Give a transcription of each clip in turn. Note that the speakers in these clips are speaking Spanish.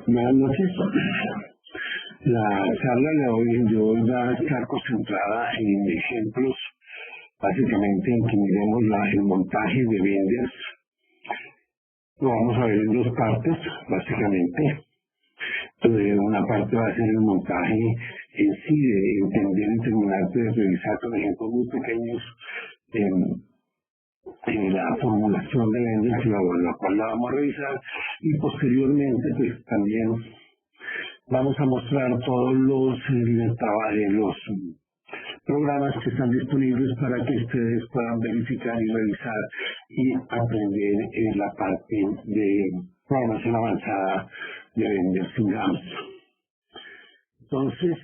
Buenas noches. La charla de hoy va a estar concentrada en ejemplos, básicamente en que miremos el montaje de vendors. Lo vamos a ver en dos partes, básicamente. Una parte va a ser el montaje en sí, de entender y terminar de revisar con ejemplos muy pequeños la formulación de vendors, la cual la vamos a revisar, y posteriormente pues también vamos a mostrar todos los programas que están disponibles para que ustedes puedan verificar y revisar y aprender en la parte de programación avanzada de vendors en GAMS. Entonces,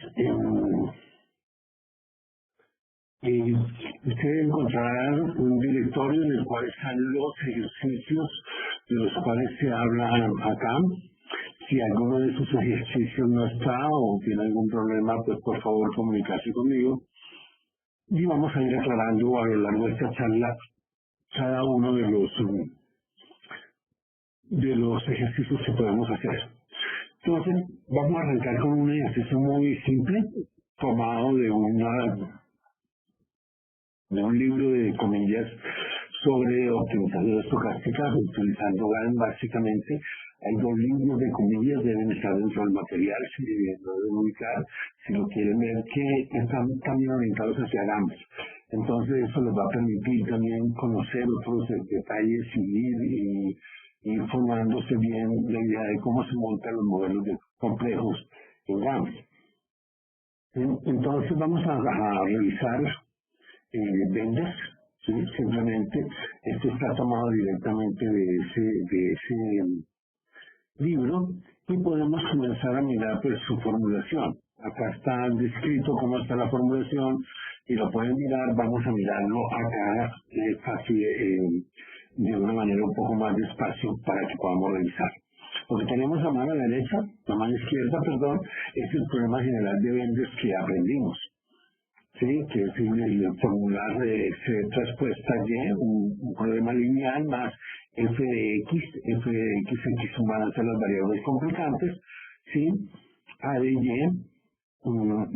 ustedes encontrarán un directorio en el cual están los ejercicios de los cuales se habla acá. Si alguno de esos ejercicios no está o tiene algún problema, pues por favor comunicarse conmigo. Y vamos a ir aclarando a lo largo de esta charla cada uno de los ejercicios que podemos hacer. Entonces, vamos a arrancar con un ejercicio muy simple, tomado de un libro de comillas sobre optimización estocástica, utilizando GAN básicamente. Hay dos libros de comillas, deben estar dentro del material, si lo deben ubicar, si lo quieren ver, que están también orientados hacia GAMS. Entonces eso les va a permitir también conocer otros detalles y ir formándose bien la idea de cómo se montan los modelos complejos en GAMS. Entonces vamos a revisar vendors, ¿sí? Simplemente esto está tomado directamente de ese libro y podemos comenzar a mirar pues su formulación. Acá está descrito cómo está la formulación y lo pueden mirar. Vamos a mirarlo acá de una manera un poco más despacio para que podamos revisar. Lo que tenemos a mano derecha, a mano izquierda, perdón, es el problema general de vendors que aprendimos. Sí, que es el formular C traspuesta Y, un problema lineal más f de x van a ser las variables complicantes, ¿sí? A de y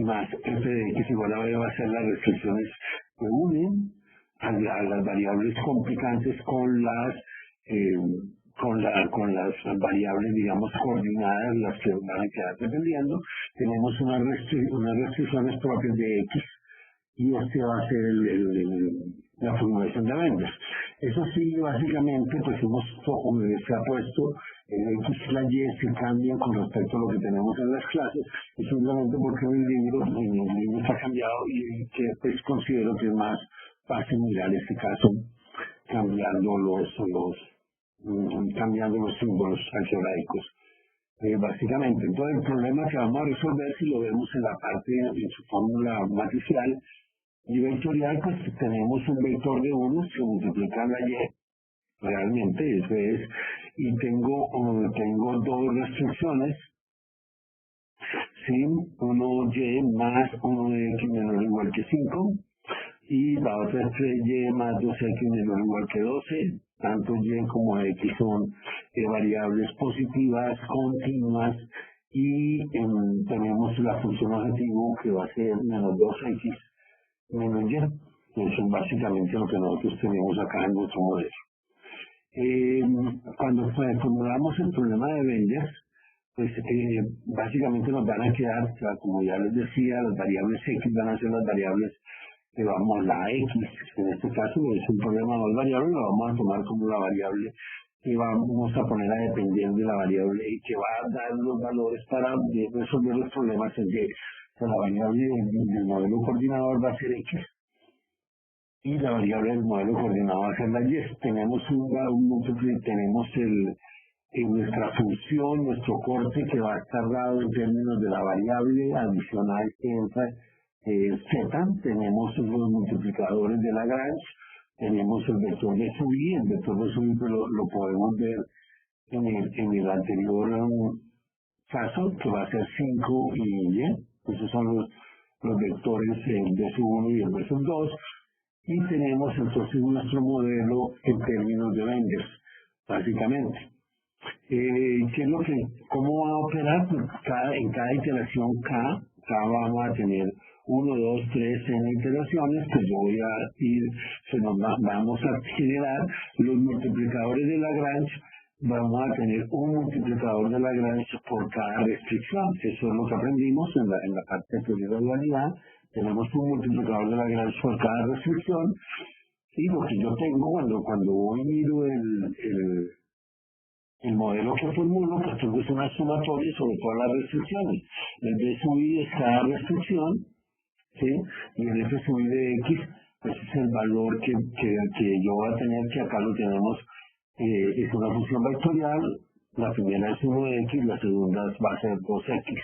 más f de x igual a b va a ser las restricciones que unen a las variables complicantes con las variables, digamos, coordinadas, las que van a quedar dependiendo. Tenemos unas restricciones propias de x, y este va a ser la formulación de vendors. Eso sí, básicamente, pues se ha puesto el X y la Y se cambian con respecto a lo que tenemos en las clases, y simplemente porque en el libro está cambiado y que pues considero que es más fácil mirar este caso cambiando los símbolos algebraicos. Básicamente, entonces el problema que vamos a resolver, si lo vemos en la parte en su fórmula matricial y vectorial, pues tenemos un vector de 1, se multiplica la y, realmente eso es, y tengo dos restricciones, ¿sí? Uno y más 1 de x menor o igual que 5, y la otra es 3y más 2x menor o igual que 12, tanto y como x son variables positivas, continuas, y tenemos la función objetivo que va a ser menos 2x menos y. Eso es básicamente lo que nosotros tenemos acá en nuestro modelo. Cuando formulamos el problema de vendors, pues básicamente nos van a quedar, como ya les decía, las variables x van a ser las variables que vamos, la x, en este caso es un problema de dos variables, lo vamos a tomar como la variable que vamos a poner a depender de la variable y que va a dar los valores para resolver los problemas en y. La variable del modelo coordinador va a ser x y la variable del modelo coordinador va a ser la y. Tenemos tenemos nuestra función, nuestro corte que va a estar dado en términos de la variable adicional que entra z. Tenemos los multiplicadores de Lagrange, tenemos el vector de Subí. El vector de Subí lo podemos ver en el anterior caso, que va a ser 5 y y. Esos son los vectores de sub 1 y el de sub 2. Y tenemos entonces nuestro modelo en términos de vendors, básicamente. ¿Qué es lo que, cómo va a operar? Pues en cada iteración K vamos a tener uno, dos, tres, n iteraciones, pues yo voy a ir, vamos a generar los multiplicadores de Lagrange, vamos a tener un multiplicador de Lagrange por cada restricción. Eso es lo que aprendimos en la parte de teoría de dualidad. Tenemos un multiplicador de Lagrange por cada restricción, y lo que yo tengo cuando voy y miro el modelo que formulo, pues tengo una sumatoria sobre todas las restricciones. El B sub I es cada restricción, ¿sí? Y el F sub I de X, pues es el valor que yo voy a tener, que acá lo tenemos, es una función vectorial. La primera es 1 de X, la segunda va a ser 2X.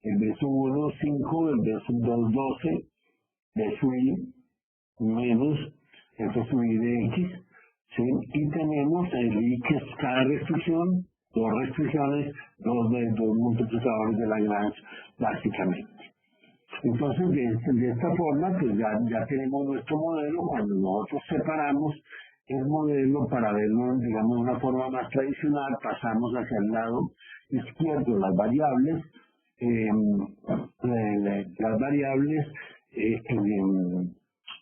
El B sub 1, 5, el B sub 2, 12, B sub I menos F sub I de X. ¿Sí? Y tenemos el I, que es cada restricción, dos restricciones, dos multiplicadores de Lagrange, básicamente. Entonces, de esta forma, pues ya tenemos nuestro modelo. Cuando nosotros separamos el modelo para verlo, digamos, de una forma más tradicional, pasamos hacia el lado izquierdo las variables,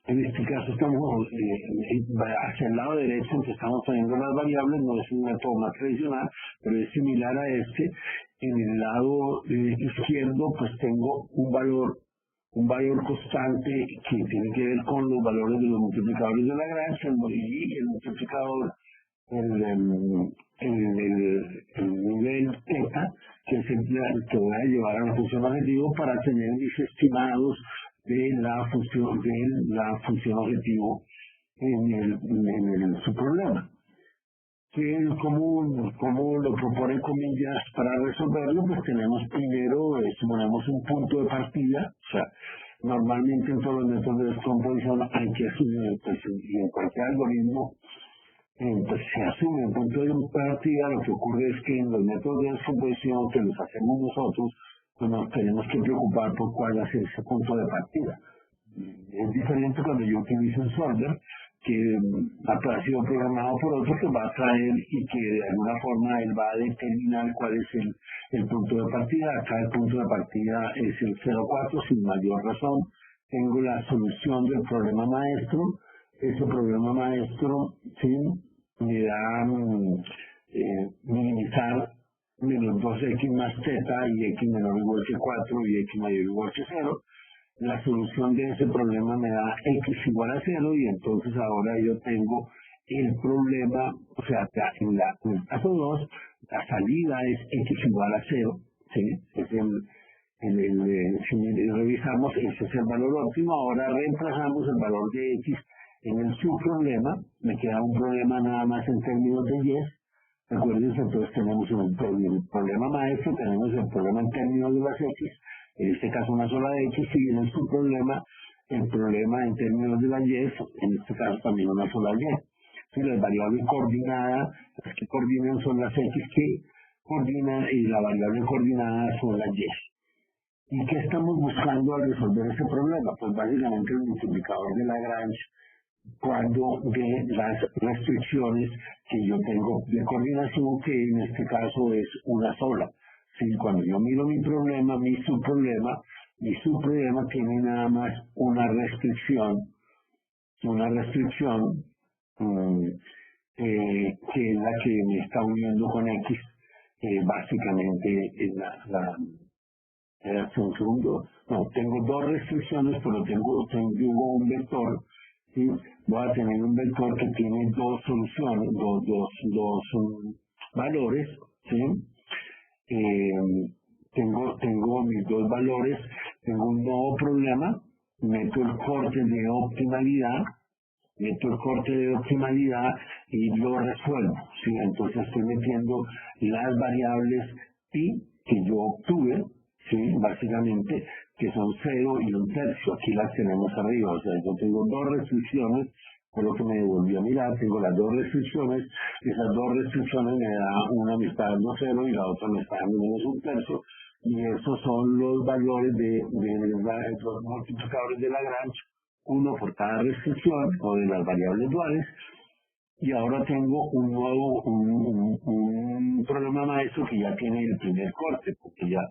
en este caso estamos hacia el lado derecho, en que estamos poniendo las variables. No es un método más tradicional, pero es similar a este. En el lado izquierdo, pues tengo un valor constante que tiene que ver con los valores de los multiplicadores de Lagrange, y el multiplicador, el nivel θ, que es el que voy a llevar a la función objetivo para tener mis estimados de la función objetivo en su problema. ¿Cómo lo propone comillas para resolverlo? Pues tenemos primero, suponemos un punto de partida. O sea, normalmente en todos los métodos de descomposición hay que asumir, pues, y en cualquier algoritmo, pues se asume un punto de partida. Lo que ocurre es que en los métodos de descomposición que los hacemos nosotros, pues nos tenemos que preocupar por cuál es ese punto de partida. Es diferente cuando yo utilizo un solver que ha sido programado por otro, que va a traer y que de alguna forma él va a determinar cuál es el punto de partida. Acá el punto de partida es el 0,4, sin mayor razón. Tengo la solución del problema maestro. Ese problema maestro, ¿sí?, me da minimizar menos 2x más θ y x menor o igual que 4 y x mayor o igual que 0. La solución de ese problema me da x igual a 0, y entonces ahora yo tengo el problema, o sea, en el caso 2, la salida es x igual a 0, ¿sí? Es si revisamos, ese es el valor óptimo. Ahora reemplazamos el valor de x en el subproblema, me queda un problema nada más en términos de y. Recuerden, entonces tenemos el problema maestro, tenemos el problema en términos de las x, en este caso una sola x, y en el subproblema el problema en términos de la y, en este caso también una sola y. Si las variables coordinadas, las que coordinan son las x que coordinan, y la variable coordinada son las y. ¿Y qué estamos buscando al resolver ese problema? Pues básicamente el multiplicador de Lagrange, cuando ve las restricciones que yo tengo de coordinación, que en este caso es una sola. Sí, cuando yo miro mi problema, mi subproblema tiene nada más una restricción, que es la que me está uniendo con X, básicamente es un segundo. No, tengo dos restricciones, pero tengo un vector. ¿Sí? Voy a tener un vector que tiene dos soluciones, dos valores. ¿Sí? Tengo mis dos valores, tengo un nuevo problema, meto el corte de optimalidad y lo resuelvo. ¿Sí? Entonces estoy metiendo las variables pi que yo obtuve, ¿sí?, básicamente, que son 0 y 1/3. Aquí las tenemos arriba. O sea, yo tengo dos restricciones, por lo que me devolvió a mirar, tengo las dos restricciones. Esas dos restricciones una me está dando 0 y la otra me está dando menos 1/3. Y esos son los valores de los multiplicadores de Lagrange, uno por cada restricción, o de las variables duales. y ahora tengo un nuevo, un problema maestro que ya tiene el primer corte, porque ya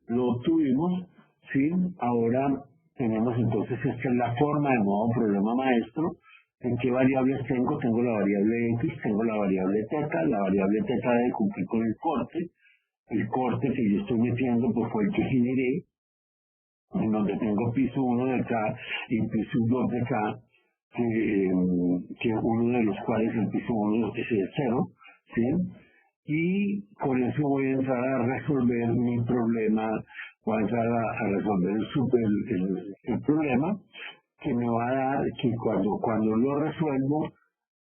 lo obtuvimos, ¿sí? Ahora tenemos entonces, esta es la forma del nuevo problema maestro. ¿En qué variables tengo? Tengo la variable x, tengo la variable teta. La variable teta debe cumplir con el corte. El corte que yo estoy metiendo pues fue el que generé, en donde tengo piso 1 de K y piso 2 de K, que uno de los cuales el piso 1 es el 0, ¿sí? Y con eso voy a entrar a resolver mi problema, voy a entrar a resolver el problema, que me va a dar que cuando lo resuelvo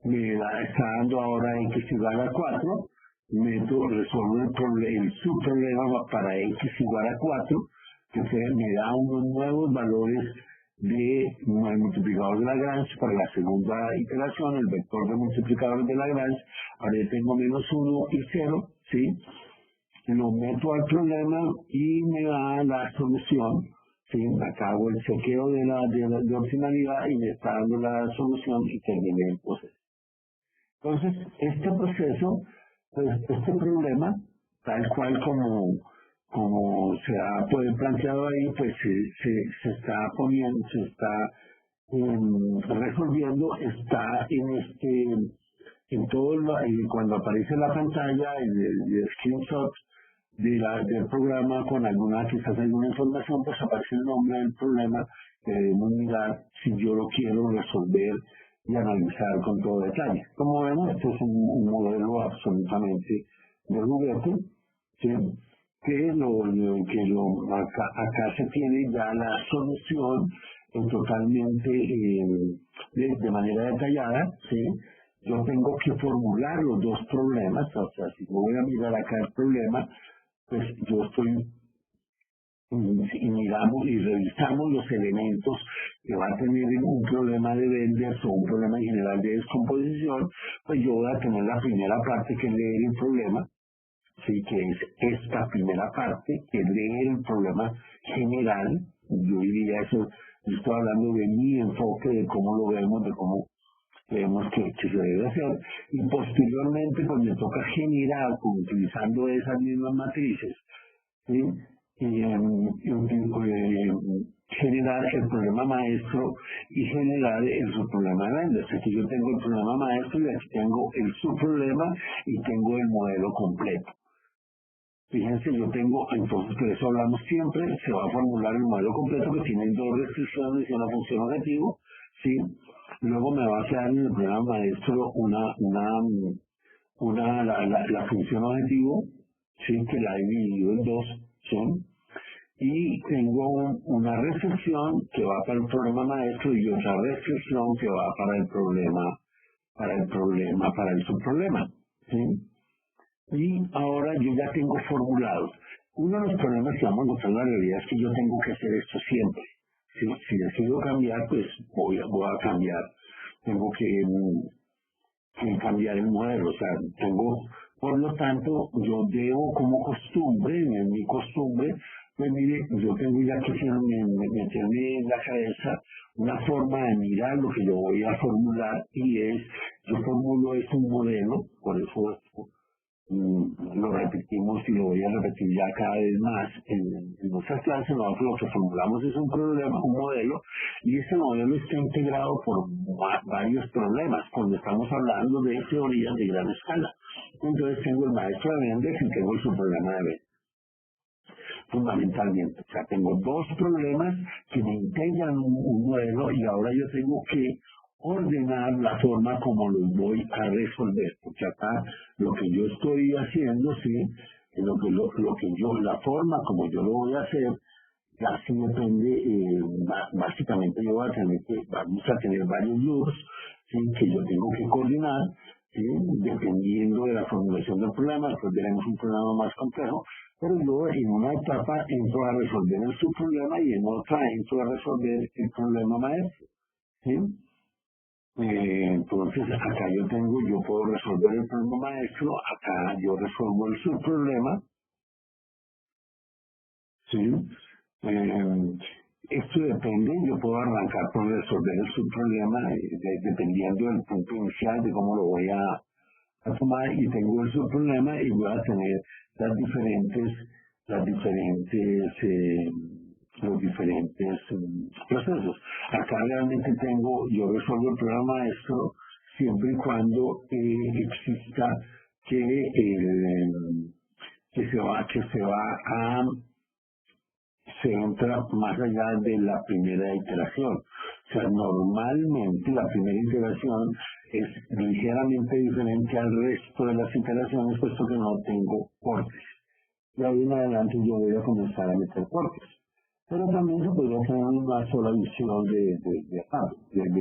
está dando ahora x igual a 4, resuelvo el subproblema para x igual a 4, que me da unos nuevos valores de multiplicador de Lagrange para la segunda iteración, el vector de multiplicador de Lagrange. Ahora yo tengo -1 y 0, ¿sí? Lo meto al problema y me da la solución. Sí, acabo el chequeo de opcionalidad y me está dando la solución y terminé el proceso. Entonces, este proceso, pues este problema, tal cual como se ha planteado ahí, pues se está poniendo, se está resolviendo, está en todo, cuando aparece la pantalla, el screenshot del programa con quizás alguna información, pues aparece el nombre del problema que debemos mirar si yo lo quiero resolver y analizar con todo detalle. Como vemos, este es un modelo absolutamente de juguete, ¿sí? Acá se tiene ya la solución totalmente de manera detallada, ¿sí? Yo tengo que formular los dos problemas, o sea, si voy a mirar acá el problema, pues yo estoy y miramos y revisamos los elementos que va a tener un problema de Benders o un problema en general de descomposición, pues yo voy a tener la primera parte que es leer el problema, sí, que es esta primera parte, que es leer el problema general. Yo diría eso, yo estoy hablando de mi enfoque, de cómo lo vemos, de cómo creemos que se debe hacer, y posteriormente pues me toca generar, utilizando esas mismas matrices, ¿sí? Generar el problema maestro y generar el subproblema de Benders. Aquí yo tengo el problema maestro y aquí tengo el subproblema y tengo el modelo completo. Fíjense, yo tengo, entonces por eso hablamos siempre, se va a formular el modelo completo que tiene dos restricciones y una función objetivo, ¿sí? Luego me va a quedar en el problema maestro la función objetivo, ¿sí? Que la he dividido en dos, ¿sí? Y tengo una restricción que va para el problema maestro y otra restricción que va para el subproblema, ¿sí? Y ahora yo ya tengo formulados. Uno de los problemas que vamos a encontrar en la realidad es que yo tengo que hacer esto siempre. Si decido cambiar, pues voy a cambiar. Tengo que cambiar el modelo. O sea, por lo tanto, yo debo como costumbre, en mi costumbre, pues mire, yo tengo ya que meterme en la cabeza una forma de mirar lo que yo voy a formular y yo formulo un modelo, por eso lo repetimos y lo voy a repetir ya cada vez más en nuestras clases. Nosotros lo que formulamos es un problema, un modelo, y ese modelo está integrado por varios problemas cuando estamos hablando de teorías de gran escala. Entonces tengo el maestro de Benders y tengo el subproblema de Benders, fundamentalmente. O sea, tengo dos problemas que me integran un modelo y ahora yo tengo que ordenar la forma como los voy a resolver, porque acá lo que yo estoy haciendo, sí, la forma como yo lo voy a hacer, casi depende, básicamente vamos a tener varios loops, ¿sí? Que yo tengo que coordinar, ¿sí? Dependiendo de la formulación del problema. Después veremos un problema más complejo, pero yo en una etapa entro a resolver el subproblema y en otra entro a resolver el problema maestro, ¿sí? Entonces acá yo puedo resolver el problema maestro, acá yo resuelvo el subproblema, ¿sí? esto depende, yo puedo arrancar por resolver el subproblema dependiendo del punto inicial de cómo lo voy a tomar, y tengo el subproblema y voy a tener los diferentes procesos. Acá realmente yo resuelvo el programa maestro siempre y cuando exista que se entra más allá de la primera iteración. O sea, normalmente la primera iteración es ligeramente diferente al resto de las iteraciones, puesto que no tengo cortes. De ahí en adelante yo voy a comenzar a meter cortes. Pero también se podría tener una sola visión de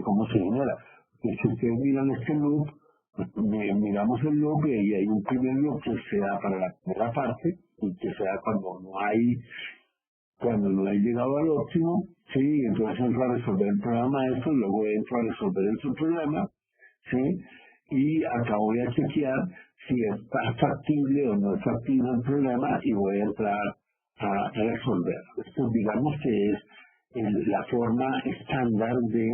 cómo se genera. Que si ustedes miran este loop, miramos el loop y ahí hay un primer loop que se da para la primera parte y que se da cuando no he llegado al óptimo, sí, entonces entro a resolver el programa maestro, luego entro a resolver el subproblema, sí, y acá voy a chequear si está factible o no es factible el problema y voy a entrar a resolver. Esto digamos que es la forma estándar de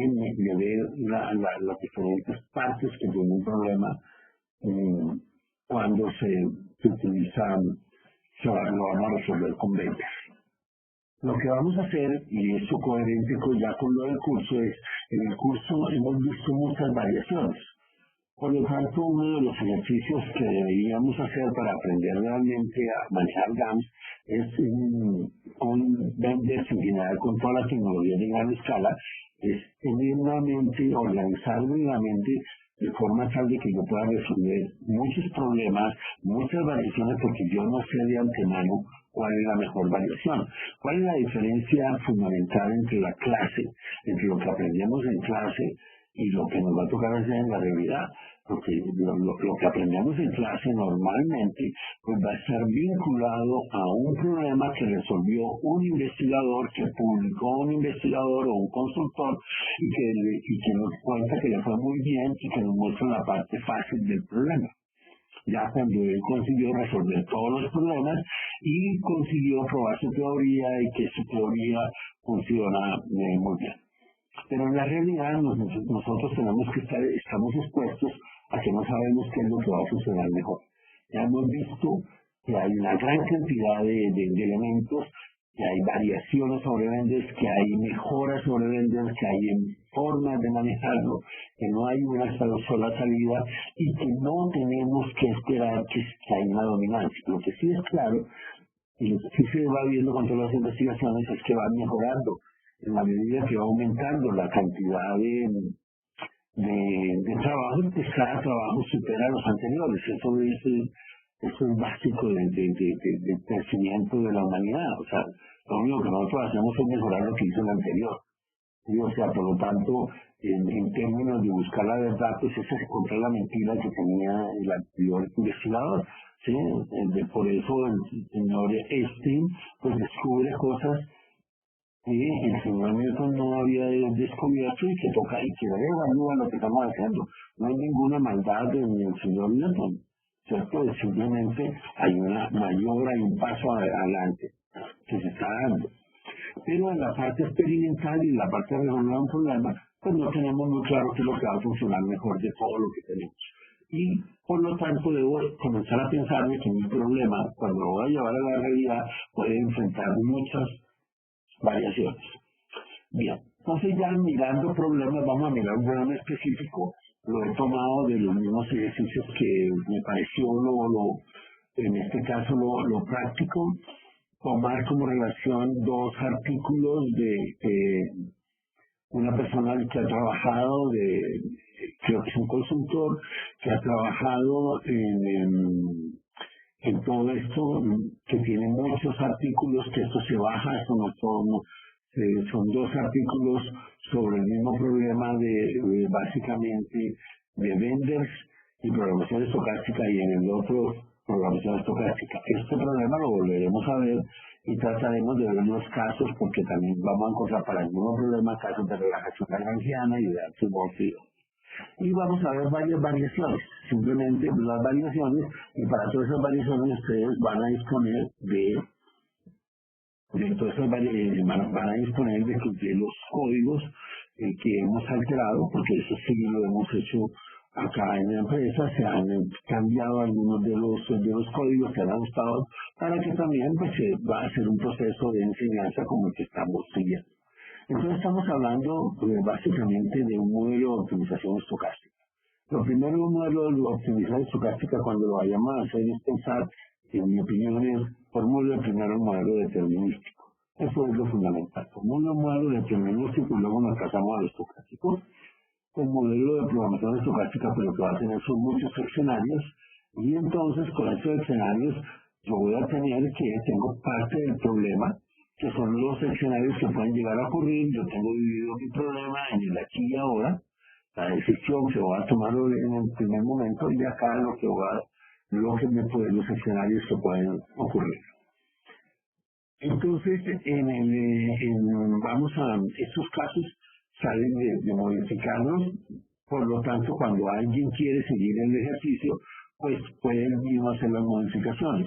ver las diferentes partes que tiene un problema cuando se utiliza, lo vamos a resolver con ventas. Lo que vamos a hacer, y esto coherente ya con lo del curso, es, en el curso hemos visto muchas variaciones. Por lo tanto, uno de los ejercicios que deberíamos hacer para aprender realmente a manejar GAMS es con vendors en general, con toda la tecnología de gran escala, es tener una mente, organizarme la mente de forma tal de que yo pueda resolver muchos problemas, muchas variaciones, porque yo no sé de antemano cuál es la mejor variación. ¿Cuál es la diferencia fundamental entre la clase, entre lo que aprendemos en clase y lo que nos va a tocar hacer en la realidad? Porque lo que aprendemos en clase normalmente pues va a estar vinculado a un problema que resolvió un investigador, que publicó un investigador o un consultor y que nos cuenta que le fue muy bien y que nos muestra la parte fácil del problema. Ya cuando él consiguió resolver todos los problemas y consiguió probar su teoría y que su teoría funciona muy bien. Pero en la realidad nosotros estamos expuestos a que no sabemos qué es lo que va a funcionar mejor. Ya hemos visto que hay una gran cantidad de elementos, que hay variaciones sobre vendors, que hay mejoras sobre vendors, que hay formas de manejarlo, que no hay una sola salida y que no tenemos que esperar que haya una dominancia. Lo que sí es claro, y lo que sí se va viendo con todas las investigaciones, es que va mejorando en la medida que va aumentando la cantidad de trabajo, pues cada trabajo supera a los anteriores. Eso es básico del crecimiento de la humanidad. O sea, lo único que nosotros hacemos es mejorar lo que hizo el anterior. Y, o sea, por lo tanto, en términos de buscar la verdad, pues esa es encontrar la mentira que tenía el anterior investigador. ¿Sí? Por eso el señor Einstein pues descubre cosas que el señor Newton no había descubierto y que evalúa lo que estamos haciendo. No hay ninguna maldad en el señor Newton, ¿cierto? Simplemente hay un paso adelante que se está dando. Pero en la parte experimental y en la parte de resolver un problema, pues no tenemos muy claro qué es lo que va a funcionar mejor de todo lo que tenemos. Y por lo tanto debo comenzar a pensar que mi problema, cuando lo voy a llevar a la realidad, puede enfrentar muchas variaciones. Bien, entonces ya mirando problemas, vamos a mirar un problema específico. Lo he tomado de los mismos ejercicios que me pareció en este caso lo práctico. Tomar como relación dos artículos de una persona que ha trabajado, creo que es un consultor, que ha trabajado en todo esto, que tiene muchos artículos, que esto se baja, esto son dos artículos sobre el mismo problema básicamente de vendors y programación estocástica, y en el otro programación estocástica. Este problema lo volveremos a ver y trataremos de ver los casos, porque también vamos a encontrar para el mismo problema casos de relajación lagrangiana y de artromorfismo. Y vamos a ver varias variaciones, simplemente las variaciones, y para todas esas variaciones ustedes van a disponer de Entonces van a disponer de los códigos que hemos alterado, porque eso sí lo hemos hecho acá en la empresa. Se han cambiado algunos de los códigos, se han ajustado para que también pues, se va a hacer un proceso de enseñanza como el que estamos siguiendo. Entonces estamos hablando básicamente de un modelo de optimización estocástica. Lo primero de un modelo de optimización estocástica, cuando lo vayamos a hacer, es pensar, en mi opinión, es formule primero el modelo determinístico. Eso es lo fundamental. Formule un modelo determinístico y luego nos pasamos a lo estocástico. El modelo de programación estocástica, pues lo que va a tener son muchos escenarios, y entonces con esos escenarios yo voy a tener que tengo parte del problema, que son los escenarios que pueden llegar a ocurrir. Yo tengo dividido mi problema en el aquí y ahora, la decisión que voy a tomar en el primer momento, y acá los escenarios que pueden ocurrir. Entonces, vamos a estos casos salen de modificarlos. Por lo tanto, cuando alguien quiere seguir el ejercicio, pues puede él mismo hacer las modificaciones.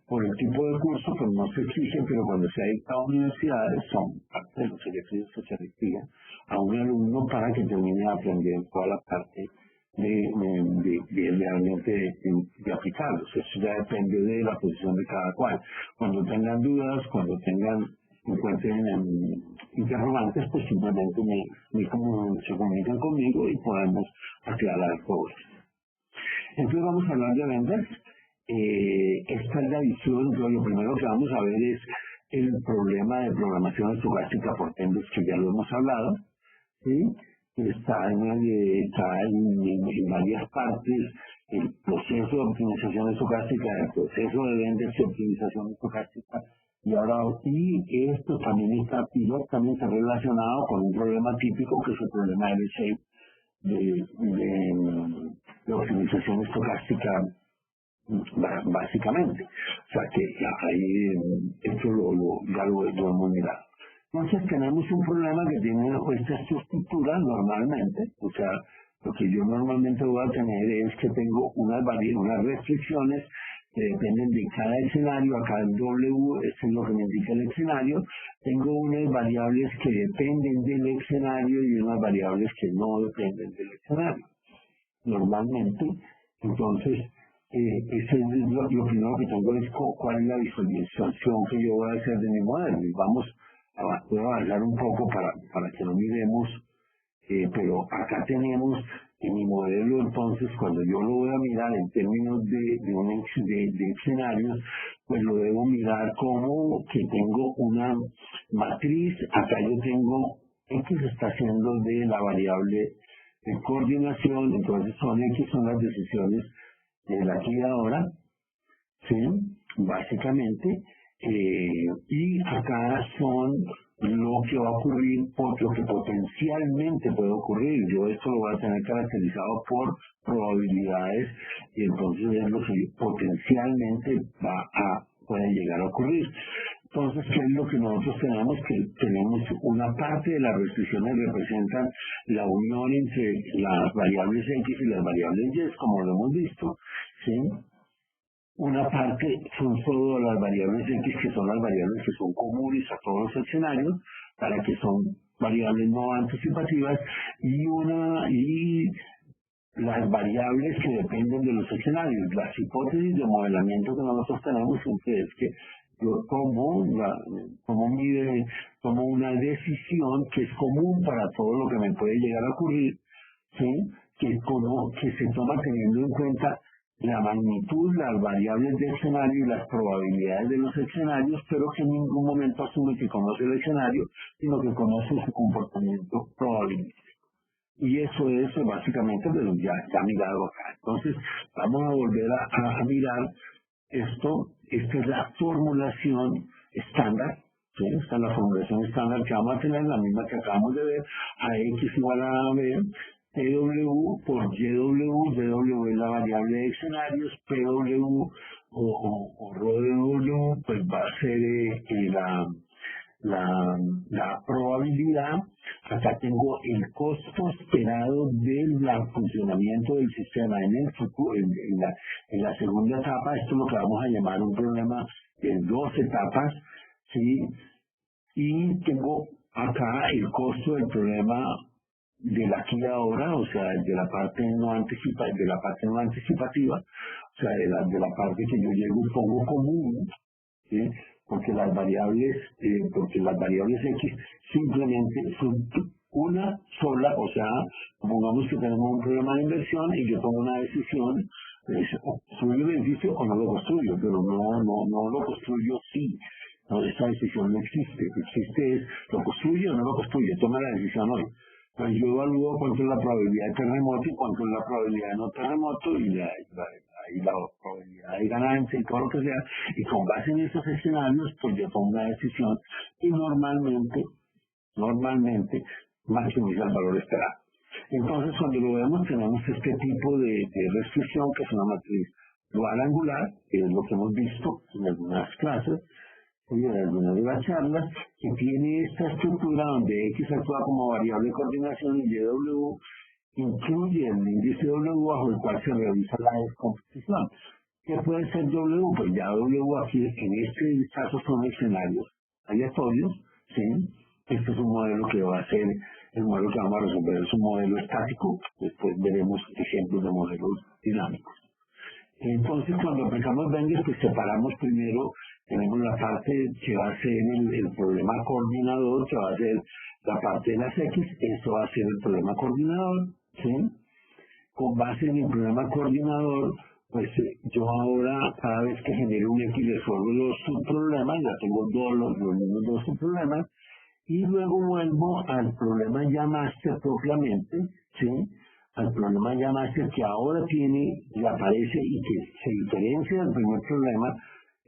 Por el tipo de curso, pues no se exigen, pero cuando se dicta a universidades, son parte de los ejercicios que se requieren a un alumno para que termine de aprender toda la parte de realmente de aplicarlos. Eso ya depende de la posición de cada cual. Cuando tengan dudas, cuando encuentren interrogantes, pues simplemente se comunican conmigo y podemos aclarar todo esto. Entonces vamos a hablar de ventas. Esta es la visión. Lo primero que vamos a ver es el problema de programación estocástica por temas que ya lo hemos hablado, ¿sí? Está en varias partes: el proceso de optimización estocástica, el proceso de ventas y optimización estocástica, y esto también está directamente relacionado con un problema típico, que es el problema del de optimización estocástica, básicamente. O sea que ahí esto ya lo hemos mirado. Entonces tenemos un problema que tiene esta estructura normalmente. O sea, lo que yo normalmente voy a tener es que tengo unas restricciones que dependen de cada escenario. Acá el W es lo que me indica el escenario. Tengo unas variables que dependen del escenario y unas variables que no dependen del escenario. Normalmente, entonces, ese es lo primero que tengo, es cuál es la visualización que yo voy a hacer de mi modelo. Y voy a avanzar un poco para que lo miremos, pero acá tenemos en mi modelo. Entonces, cuando yo lo voy a mirar en términos de escenarios, pues lo debo mirar como que tengo una matriz. Acá yo tengo X está haciendo de la variable de coordinación. Entonces X son las decisiones del aquí y ahora, ¿sí? Básicamente, y acá son lo que va a ocurrir, por lo que potencialmente puede ocurrir. Yo esto lo voy a tener caracterizado por probabilidades, y entonces es lo que potencialmente puede llegar a ocurrir. Entonces, ¿qué es lo que nosotros tenemos? Que tenemos una parte de las restricciones representan la unión entre las variables X y las variables Y, como lo hemos visto, ¿sí? Una parte son solo las variables X, que son las variables que son comunes a todos los escenarios, para que son variables no anticipativas, y las variables que dependen de los escenarios. Las hipótesis de modelamiento que nosotros tenemos siempre es que yo tomo una decisión que es común para todo lo que me puede llegar a ocurrir, ¿sí? Que se toma teniendo en cuenta la magnitud, las variables de escenario y las probabilidades de los escenarios, pero que en ningún momento asume que conoce el escenario, sino que conoce su comportamiento probabilístico. Y eso es básicamente de lo ya mirado acá. Entonces, vamos a volver a mirar esto. Esta es la formulación estándar, ¿sí? Esta es la formulación estándar que vamos a tener, la misma que acabamos de ver: a X igual a B, PW por YW. YW es la variable de escenarios, PW o ROW pues va a ser la probabilidad. Acá tengo el costo esperado del funcionamiento del sistema en el futuro, en la segunda etapa. Esto es lo que vamos a llamar un problema de 2 etapas, ¿sí? Y tengo acá el costo del problema del aquí y ahora, o sea, de la parte no anticipativa, o sea, de la parte que yo llego y pongo común, ¿sí? Porque las variables X simplemente son una sola, o sea, supongamos que tenemos un problema de inversión y yo tomo una decisión, pues, o construyo el edificio o no lo construyo, pero no lo construyo sí. No, esa decisión no existe. Lo que existe es, lo construye o no lo construye, toma la decisión hoy. Pues yo evalúo cuánto es la probabilidad de terremoto y cuánto es la probabilidad de no terremoto y la probabilidad de ganancia y todo lo que sea. Y con base en esos escenarios, pues yo tomo una decisión y normalmente maximiza el valor esperado. Entonces, cuando lo vemos, tenemos este tipo de restricción, que es una matriz dual angular, que es lo que hemos visto en algunas clases, y en algunas de las charlas, que tiene esta estructura donde X actúa como variable de coordinación y YW incluye el índice W bajo el cual se realiza la descomposición. ¿Qué puede ser W? Pues ya W aquí, en este caso, son escenarios aleatorios, ¿sí? Este es un modelo que va a ser, el modelo que vamos a resolver es un modelo estático, después veremos ejemplos de modelos dinámicos. Entonces, cuando aplicamos Benders, pues separamos primero, tenemos la parte que va a ser el problema coordinador, que va a ser la parte de las X, eso va a ser el problema coordinador, ¿sí? Con base en el problema coordinador, pues yo ahora, cada vez que genero un X, resuelvo los subproblemas, ya tengo los mismos dos subproblemas, y luego vuelvo al problema ya máster propiamente, ¿sí? Al problema ya máster que ahora tiene y aparece y que se diferencia del primer problema,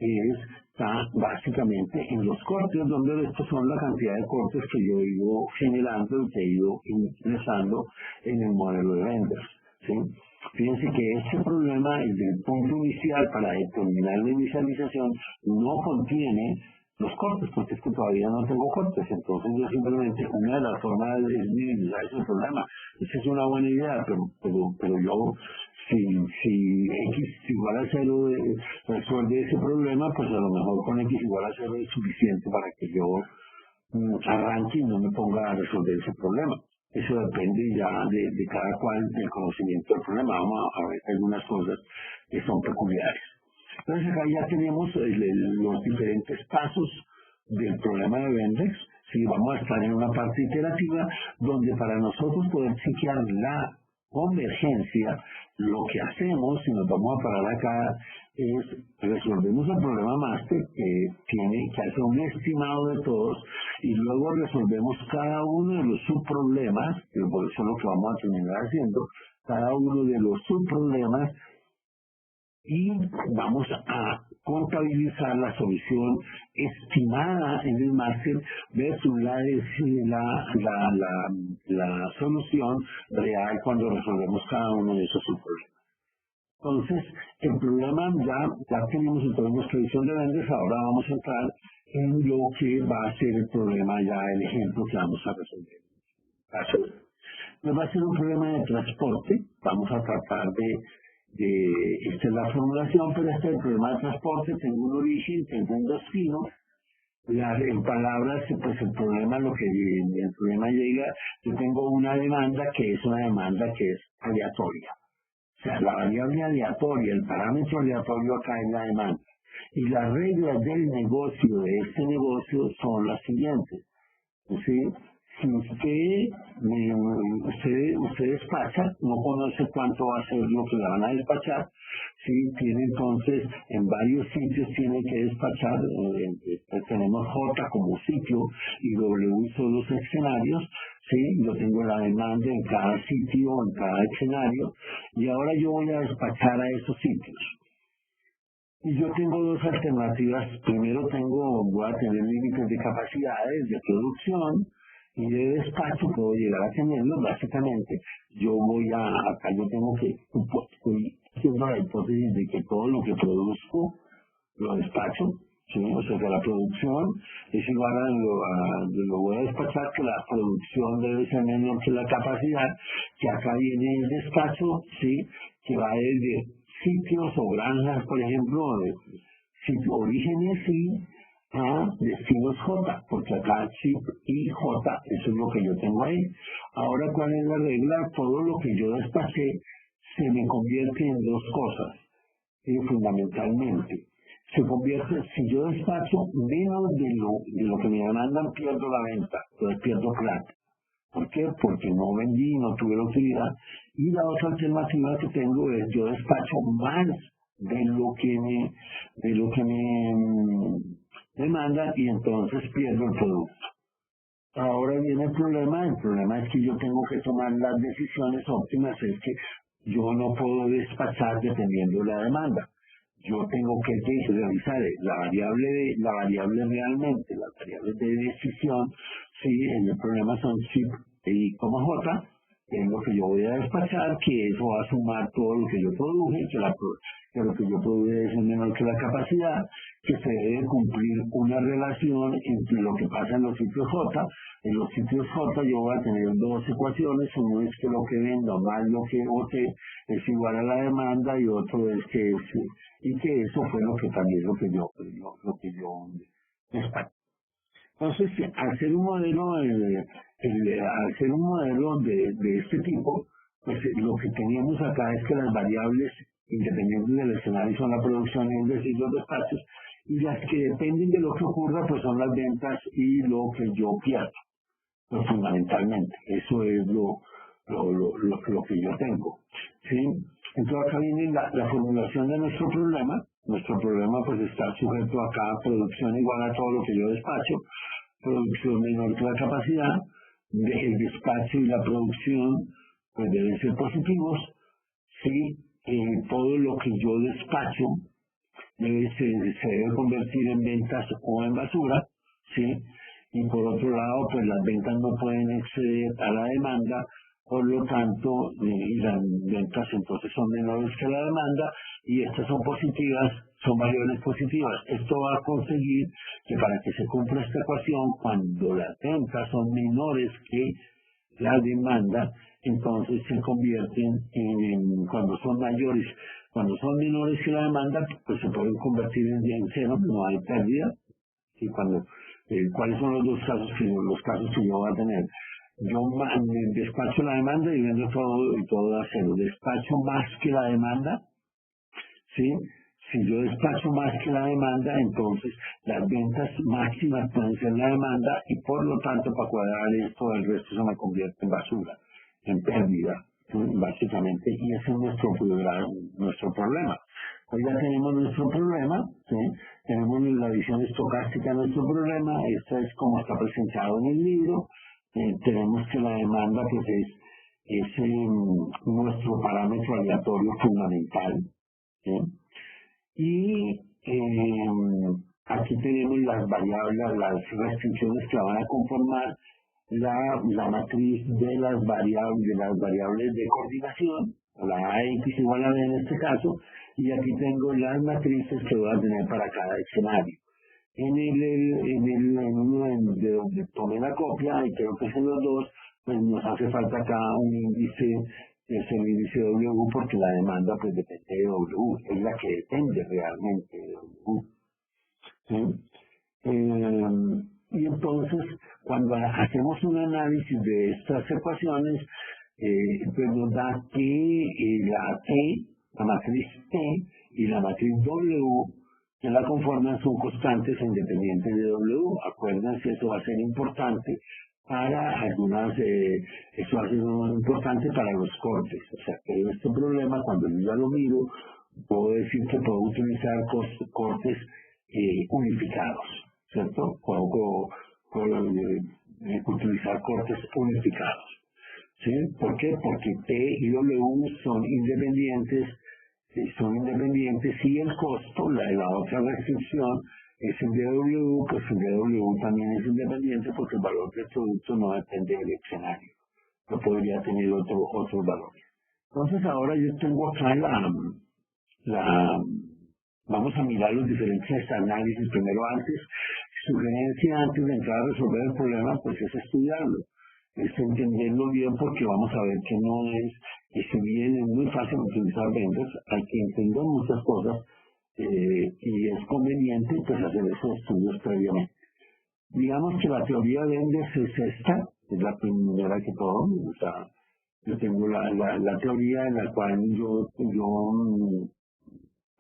está básicamente en los cortes, donde estos son la cantidad de cortes que yo he ido generando y que he ido ingresando en el modelo de Benders, ¿sí? Fíjense que este problema, el del punto inicial para determinar la inicialización, no contiene los cortes, porque es que todavía no tengo cortes, entonces yo simplemente, una de las formas es minimizar ese problema. Esa es una buena idea, pero yo, si X igual a 0 resuelve ese problema, pues a lo mejor con X igual a 0 es suficiente para que yo arranque y no me ponga a resolver ese problema. Eso depende ya de cada cual del conocimiento del problema. Vamos a ver algunas cosas que son peculiares. Entonces acá ya tenemos los diferentes pasos del problema de Benders. Sí, vamos a estar en una parte iterativa donde para nosotros poder chequear la convergencia, lo que hacemos, si nos vamos a parar acá, es resolvemos el problema máster que tiene que hacer un estimado de todos y luego resolvemos cada uno de los subproblemas, que por eso es lo que vamos a terminar haciendo, cada uno de los subproblemas, y vamos a contabilizar la solución estimada en el máster versus la solución real cuando resolvemos cada uno de esos subproblemas. Entonces, el problema ya tenemos entonces nuestra visión de Benders, ahora vamos a entrar en lo que va a ser el problema ya, el ejemplo que vamos a resolver. Nos va a ser un problema de transporte, vamos a tratar esta es la formulación, pero este es el problema de transporte, tengo un origen, tengo un destino, en palabras, pues el problema llega, yo tengo una demanda que es una demanda que es aleatoria. O sea, la variable aleatoria, el parámetro aleatorio acá es la demanda. Y las reglas del negocio, de este negocio, son las siguientes. ¿Sí? Si usted despacha, no conoce cuánto va a ser lo que le van a despachar, ¿sí? Tiene entonces, en varios sitios tiene que despachar, tenemos J como sitio y W son los escenarios, ¿sí? Yo tengo la demanda en cada sitio, en cada escenario, y ahora yo voy a despachar a esos sitios. Y yo tengo dos alternativas. Primero voy a tener límites de capacidades de producción y de despacho, puedo llegar a tenerlos. Básicamente, acá yo tengo que, estoy haciendo la hipótesis de que todo lo que produzco lo despacho, ¿sí? O sea que la producción es igual lo voy a despachar, que la producción debe ser menor que la capacidad, que acá viene el despacho, ¿sí? Que va desde sitios o granjas, por ejemplo, orígenes, sí, a destinos J, porque acá chip y J, eso es lo que yo tengo ahí. Ahora, ¿cuál es la regla? Todo lo que yo despaché se me convierte en dos cosas, fundamentalmente. Se convierte, si yo despacho menos de lo que me demandan, pierdo la venta, entonces pierdo plata. ¿Por qué? Porque no vendí, no tuve la utilidad. Y la otra alternativa que tengo es yo despacho más de lo que me demanda y entonces pierdo el producto. Ahora viene el problema es que yo tengo que tomar las decisiones óptimas, es que yo no puedo despachar dependiendo de la demanda. Yo tengo que realizar la variable realmente, las variables de decisión, sí, el problema son chip y coma J, que es lo que yo voy a despachar, que eso va a sumar todo lo que yo produje, que lo que yo produje es menor que la capacidad, que se debe cumplir una relación entre lo que pasa en los sitios J. En los sitios J yo voy a tener dos ecuaciones, uno es que lo que vendo más lo que voté es igual a la demanda y otro es que eso fue lo que también lo que yo despaché. Entonces, hacer un modelo, hacer un modelo de este tipo, pues lo que teníamos acá es que las variables independientes del escenario son la producción y es decir, los despachos, y las que dependen de lo que ocurra, pues son las ventas y lo que yo pierdo, pues fundamentalmente. Eso es lo que yo tengo. ¿Sí? Entonces acá viene la formulación de nuestro problema. Nuestro problema pues está sujeto acá a producción igual a todo lo que yo despacho, producción menor que la capacidad, el despacho y la producción pues deben ser positivos, si todo lo que yo despacho se debe convertir en ventas o en basura, ¿sí? Y por otro lado, pues las ventas no pueden exceder a la demanda, por lo tanto, y las ventas entonces son menores que la demanda, y estas son positivas, son variables positivas. Esto va a conseguir que para que se cumpla esta ecuación, cuando las ventas son menores que la demanda, entonces se convierten cuando son mayores, cuando son menores que la demanda, pues se pueden convertir en cero, no hay pérdida. Y ¿cuáles son los dos casos los casos que yo voy a tener? Yo despacho la demanda y vendo todo a cero. Despacho más que la demanda, ¿sí? Si yo despacho más que la demanda, entonces las ventas máximas pueden ser la demanda y por lo tanto para cuadrar esto el resto se me convierte en basura, en pérdida, ¿sí? Básicamente, y ese es nuestro problema. Hoy ya tenemos nuestro problema, ¿sí? Tenemos la visión estocástica de nuestro problema, esto es como está presentado en el libro, tenemos que la demanda pues es nuestro parámetro aleatorio fundamental, ¿sí? Y aquí tenemos las variables, las restricciones que van a conformar la matriz de las variables de coordinación, la AX igual a B en este caso, y aquí tengo las matrices que voy a tener para cada escenario. En uno de donde tomé la copia, y creo que es en los dos, pues nos hace falta acá un índice, es el índice W, porque la demanda pues depende de W, es la que depende realmente de W. ¿Sí? Y entonces, cuando hacemos un análisis de estas ecuaciones, pues nos da que la matriz T y la matriz W que la conforman son constantes independientes de W. Acuérdense, eso va a ser importante para eso va a ser importante para los cortes. O sea, que este problema, cuando yo ya lo miro, puedo decir que puedo utilizar cortes unificados, ¿cierto? Puedo utilizar cortes unificados. ¿Sí? ¿Por qué? Porque T y W son independientes y el costo, la otra restricción, es el DW, pues el DW también es independiente porque el valor del producto no depende del escenario, no podría tener otros valores. Entonces ahora yo tengo acá vamos a mirar los diferentes análisis. Primero, sugerencia antes de entrar a resolver el problema, pues es estudiarlo, es entenderlo bien, porque vamos a ver que no es, que si bien es muy fácil utilizar ventas, hay que entender muchas cosas y es conveniente pues hacer esos estudios previamente. Digamos que la teoría de Enders es esta, es la primera que todo, o sea, yo tengo la teoría en la cual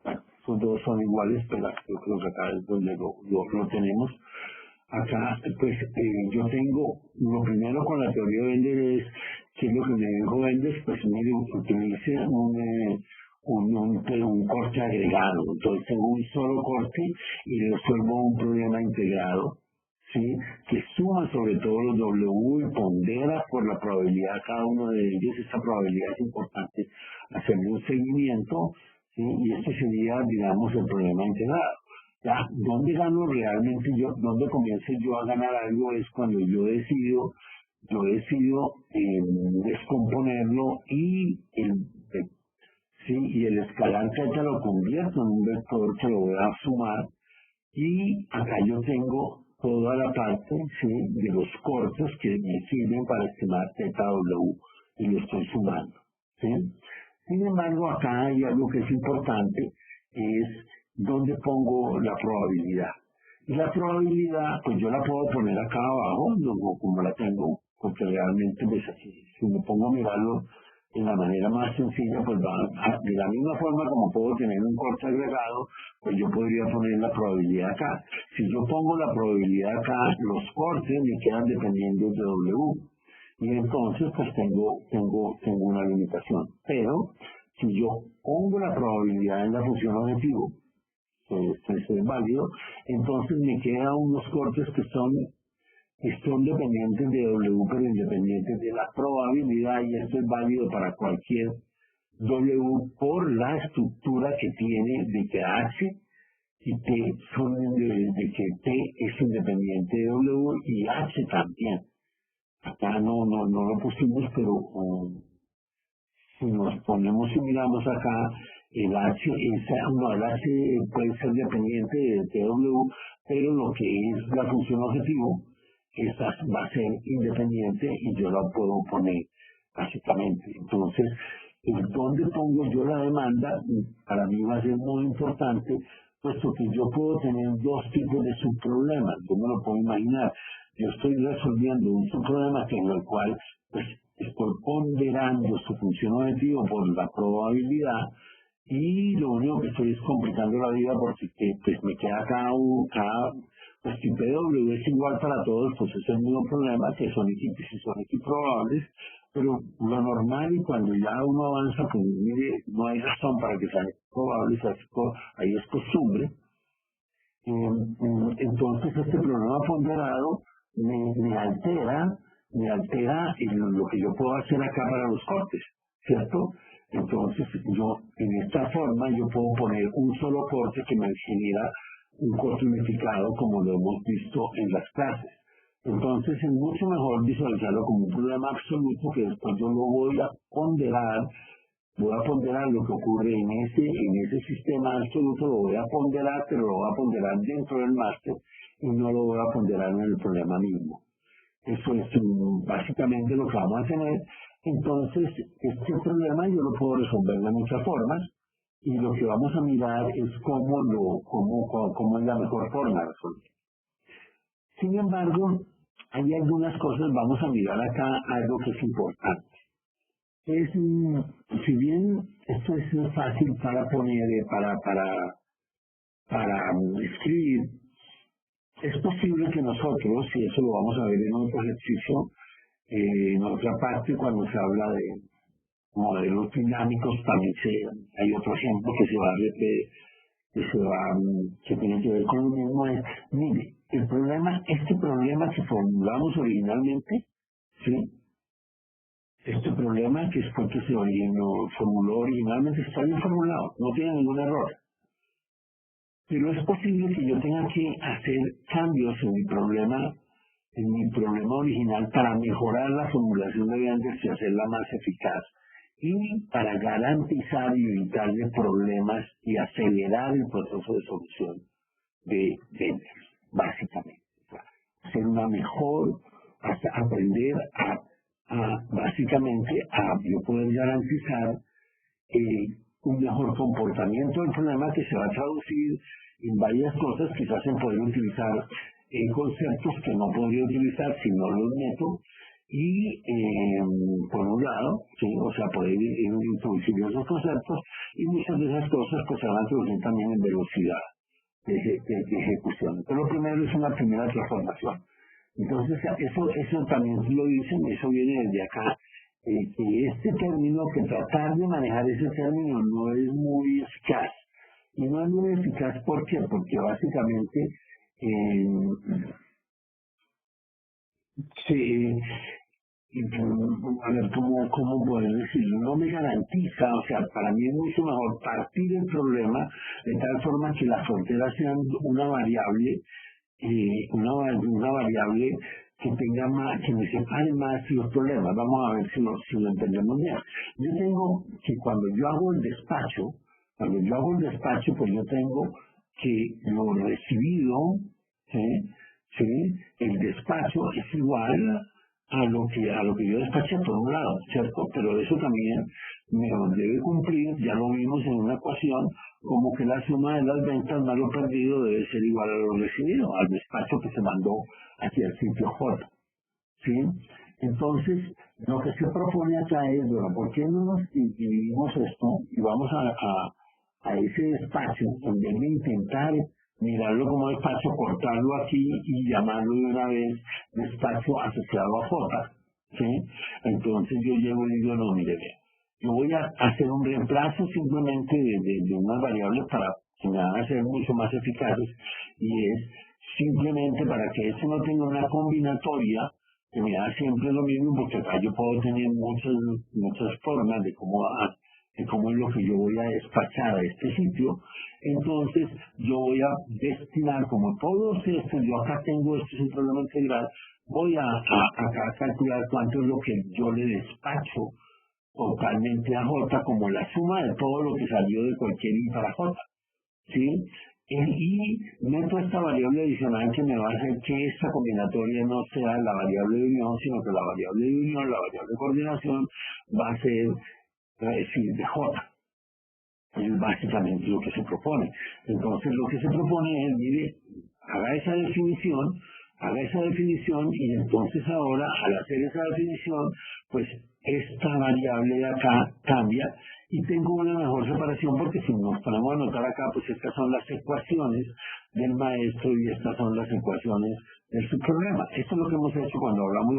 bueno, esos dos son iguales, pero yo creo que acá es donde lo tenemos. Acá, pues, yo tengo, lo primero con la teoría de Enders es, que es lo que me dijo Enders, pues, mire, utilice un corte agregado. Entonces, tengo un solo corte y resuelvo un problema integrado, ¿sí? Que suma sobre todo los W y pondera por la probabilidad de cada uno de ellos. Esta probabilidad es importante hacerle un seguimiento, ¿sí? Y este sería, digamos, el problema integrado. Ya, ¿dónde gano realmente yo? ¿Dónde comienzo yo a ganar algo? Es cuando yo decido descomponerlo y el escalar θ lo convierto en un vector que lo voy a sumar, y acá yo tengo toda la parte, ¿sí?, de los cortes que me sirven para estimar θW y lo estoy sumando, ¿sí? Sin embargo, acá hay algo que es importante, es dónde pongo la probabilidad. Y la probabilidad, pues yo la puedo poner acá abajo, como la tengo, porque realmente, pues así, si me pongo a mirarlo de la manera más sencilla, pues de la misma forma como puedo tener un corte agregado, pues yo podría poner la probabilidad acá. Si yo pongo la probabilidad acá, los cortes me quedan dependiendo de W. Y entonces, pues tengo una limitación. Pero, si yo pongo la probabilidad en la función objetivo, esto es válido, entonces me quedan unos cortes que son dependientes de W, pero independientes de la probabilidad, y esto es válido para cualquier W por la estructura que tiene de que H y T son de que T es independiente de W y H también. Acá no lo pusimos, pero si nos ponemos y miramos acá, el H puede ser dependiente de TW, pero lo que es la función objetivo, esta va a ser independiente y yo la puedo poner básicamente. Entonces, ¿dónde pongo yo la demanda? Para mí va a ser muy importante, puesto que yo puedo tener dos tipos de subproblemas. Yo me lo puedo imaginar. Yo estoy resolviendo un subproblema en el cual, pues, estoy ponderando su función objetivo por la probabilidad, y lo único que estoy es complicando la vida, porque pues me queda pues si PW es igual para todos, pues ese es el mismo problema, que son equiprobables, pero lo normal, y cuando ya uno avanza, pues mire, no hay razón para que sean probables, ahí es costumbre. Entonces este problema ponderado me altera lo que yo puedo hacer acá para los cortes, ¿cierto? Entonces yo, en esta forma, yo puedo poner un solo corte que me genera un corte unificado, como lo hemos visto en las clases. Entonces es mucho mejor visualizarlo como un problema absoluto, que después yo lo voy a ponderar lo que ocurre en ese sistema absoluto, lo voy a ponderar, pero lo voy a ponderar dentro del máster y no lo voy a ponderar en el problema mismo. Eso es básicamente lo que vamos a tener. Entonces, este problema yo lo puedo resolver de muchas formas, y lo que vamos a mirar es cómo es la mejor forma de resolver. Sin embargo, hay algunas cosas, vamos a mirar acá algo que es importante. Si bien esto es fácil para poner, para escribir, es posible que nosotros, y eso lo vamos a ver en otro ejercicio, en otra parte, cuando se habla de modelos dinámicos, también hay otro ejemplo que tiene que ver con lo mismo. Mire, este problema que formulamos originalmente, ¿sí? Este problema que es porque se formuló originalmente está bien formulado, no tiene ningún error. Pero es posible que yo tenga que hacer cambios en mi problema original, para mejorar la formulación de Enders y hacerla más eficaz, y para garantizar y evitarle problemas y acelerar el proceso de solución de Enders, básicamente. Hacer una mejor, hasta aprender básicamente a yo poder garantizar un mejor comportamiento del problema que se va a traducir en varias cosas, quizás en poder utilizar conceptos que no podría utilizar si no los meto, y por un lado, ¿sí? O sea, poder introducir esos conceptos, y muchas de esas cosas pues se van a introducir también en velocidad de ejecución. Entonces lo primero es una primera transformación. Entonces eso también lo dicen, eso viene desde acá, que este término, que tratar de manejar ese término no es muy eficaz. Y no es muy eficaz, ¿por qué? Porque básicamente se, a ver, ¿cómo poder decirlo? No me garantiza, o sea, para mí es mucho mejor partir el problema de tal forma que las fronteras sean una variable, una variable que tenga más, que me separe más los problemas. Vamos a ver si lo entendemos bien. Yo tengo que cuando yo hago el despacho, pues yo tengo que lo recibido, ¿sí? ¿Sí? El despacho es igual a lo que yo despaché por un lado, ¿cierto? Pero eso también me debe cumplir, ya lo vimos en una ecuación, como que la suma de las ventas más lo perdido debe ser igual a lo recibido, al despacho que se mandó hacia el sitio J, ¿sí? Entonces, lo que se propone acá es, bueno, ¿por qué no nos dividimos esto y vamos a ese despacho, en vez de intentar mirarlo como despacho, cortarlo aquí y llamarlo de una vez despacho asociado a J, ¿sí? Entonces yo llego y digo, no, mire, yo voy a hacer un reemplazo simplemente de unas variables para que me van a ser mucho más eficaces, y es simplemente para que esto no tenga una combinatoria que me da siempre lo mismo, porque acá yo puedo tener muchas formas de cómo es lo que yo voy a despachar a este sitio. Entonces yo voy a destinar, como todos estos, yo acá tengo, este es un problema integral, voy a acá calcular cuánto es lo que yo le despacho totalmente a J, como la suma de todo lo que salió de cualquier I para J, ¿sí? Y meto esta variable adicional que me va a hacer que esta combinatoria no sea la variable de unión, sino que la variable de unión, la variable de coordinación, va a ser decir de J. Es básicamente lo que se propone. Entonces lo que se propone es, mire, haga esa definición, y entonces ahora al hacer esa definición, pues esta variable de acá cambia y tengo una mejor separación, porque si nos ponemos a anotar acá, pues estas son las ecuaciones del maestro y estas son las ecuaciones del subproblema. Esto es lo que hemos hecho cuando hablamos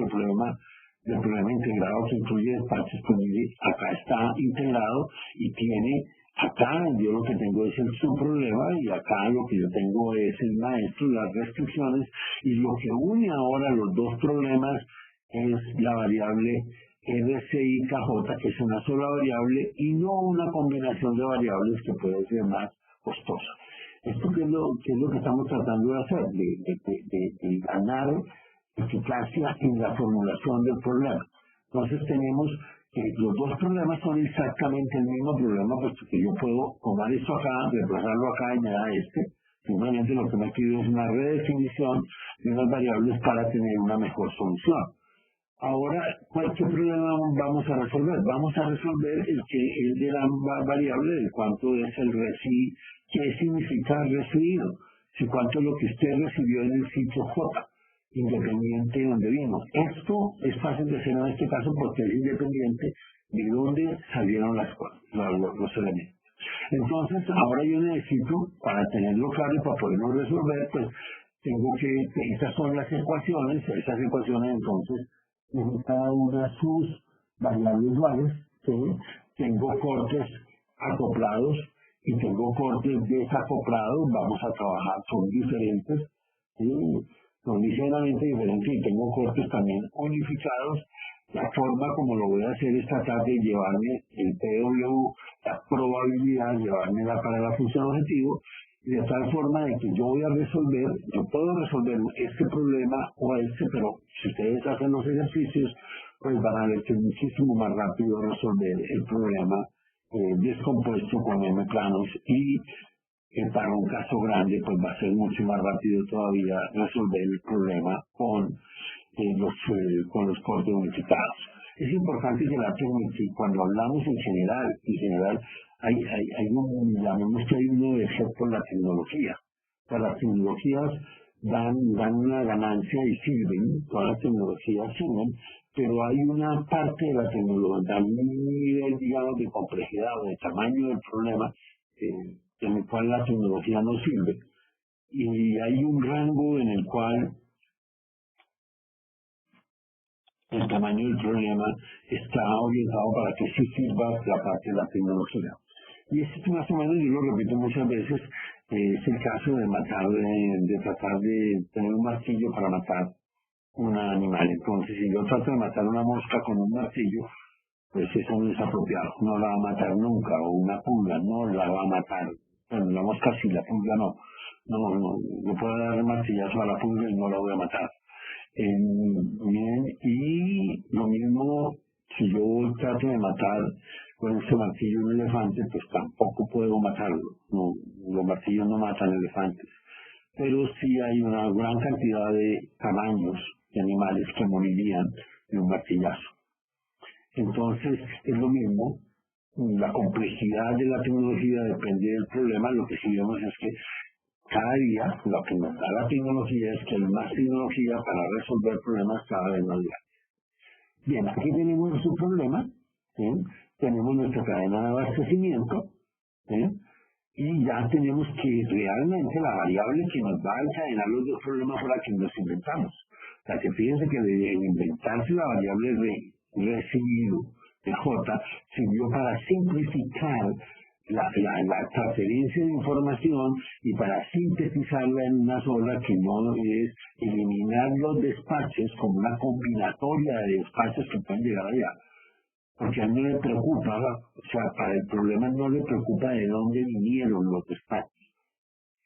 del problema integrado que incluye despachos. Pues mire, acá está integrado y tiene, acá yo lo que tengo es el subproblema y acá lo que yo tengo es el maestro, las restricciones, y lo que une ahora los dos problemas es la variable RCI KJ, que es una sola variable y no una combinación de variables que puede ser más costosa. ¿Esto qué es lo que estamos tratando de hacer? De ganar eficacia en la formulación del problema. Entonces tenemos que los dos problemas son exactamente el mismo problema, puesto que yo puedo tomar esto acá, reemplazarlo acá y me da este. Simplemente lo que me pido es una redefinición de unas variables para tener una mejor solución. Ahora, ¿qué problema vamos a resolver? Vamos a resolver el de la variable de cuánto es el recibido. ¿Qué significa recibido? Si cuánto es lo que usted recibió en el sitio J, independiente de donde vino. Esto es fácil de hacer en este caso porque es independiente de dónde salieron los elementos. Entonces, ahora yo necesito, para tenerlo claro y para poderlo resolver, pues tengo que, estas son las ecuaciones, esas ecuaciones entonces, en cada una de sus variables iguales, ¿sí? Tengo cortes acoplados y tengo cortes desacoplados, vamos a trabajar, son diferentes, ¿sí? Son ligeramente diferentes, y tengo cortes también unificados. La forma como lo voy a hacer es tratar de llevarme el PW, la probabilidad, llevármela para la función objetivo, y de tal forma de que yo puedo resolver este problema o este, pero si ustedes hacen los ejercicios, pues van a ver que es muchísimo más rápido resolver el problema descompuesto con M planos, y para un caso grande, pues va a ser mucho más rápido todavía resolver el problema con con los cortes unificados. Es importante que cuando hablamos en general hay un, llamemos que hay un efecto en la tecnología. O sea, las tecnologías dan una ganancia y sirven, todas las tecnologías sirven, pero hay una parte de la tecnología, un nivel, digamos, de complejidad o de tamaño del problema en el cual la tecnología no sirve. Y hay un rango en el cual el tamaño del problema está orientado para que sí sirva la parte de la tecnología. Y esto más o menos, yo lo repito muchas veces, es el caso de de tratar de tener un martillo para matar un animal. Entonces, si yo trato de matar una mosca con un martillo, pues eso no es apropiado, no la va a matar nunca, o una pulga no la va a matar. Bueno, la mosca sí, la pulga no. No puedo dar el martillazo a la pulga y no la voy a matar. Bien, y lo mismo, si yo trato de matar con este martillo un elefante, pues tampoco puedo matarlo. No, los martillos no matan elefantes. Pero sí hay una gran cantidad de tamaños de animales que morirían de un martillazo. Entonces, es lo mismo. La complejidad de la tecnología depende del problema. Lo que sí vemos es que cada día lo que nos da la tecnología es que hay más tecnología para resolver problemas cada vez más grandes. Bien, aquí tenemos nuestro problema, ¿sí? Tenemos nuestra cadena de abastecimiento, ¿sí? Y ya tenemos que realmente la variable que nos va a encadenar los dos problemas fue la que nos inventamos. O sea, que fíjense que de inventarse la variable residuo de J sirvió para simplificar la transferencia de información y para sintetizarla en una sola, que no es eliminar los despaches como una combinatoria de despaches que pueden llegar allá. Porque a él no le preocupa, o sea, para el problema no le preocupa de dónde vinieron los despachos,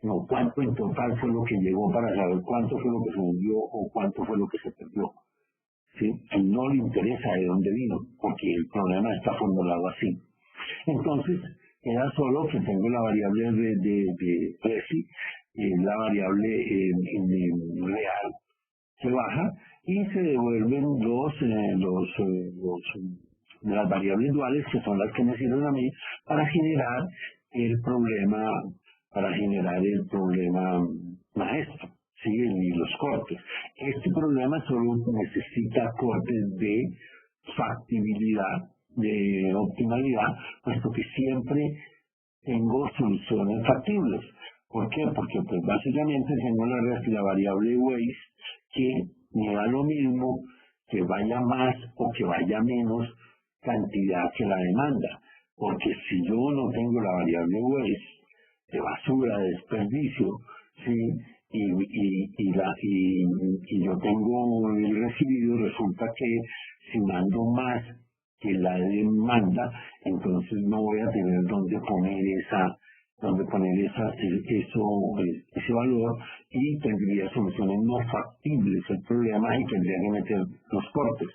no cuánto en total fue lo que llegó para saber cuánto fue lo que se vendió o cuánto fue lo que se perdió. ¿Sí? A él no le interesa de dónde vino, porque el problema está formulado así. Entonces, queda solo que tengo la variable de resi, la variable real se baja y se devuelven las variables duales, que son las que me sirven a mí para generar el problema maestro, ¿sí? Y los cortes. Este problema solo necesita cortes de factibilidad, de optimalidad, puesto que siempre tengo soluciones factibles. ¿Por qué? Porque pues básicamente tengo la variable Waze que me da lo mismo que vaya más o que vaya menos cantidad que la demanda. Porque si yo no tengo la variable Waze de basura, de desperdicio, ¿sí? y yo tengo el recibido, resulta que si mando más que la demanda, entonces no voy a tener dónde poner ese valor y tendría soluciones no factibles el problema y tendría que meter los cortes.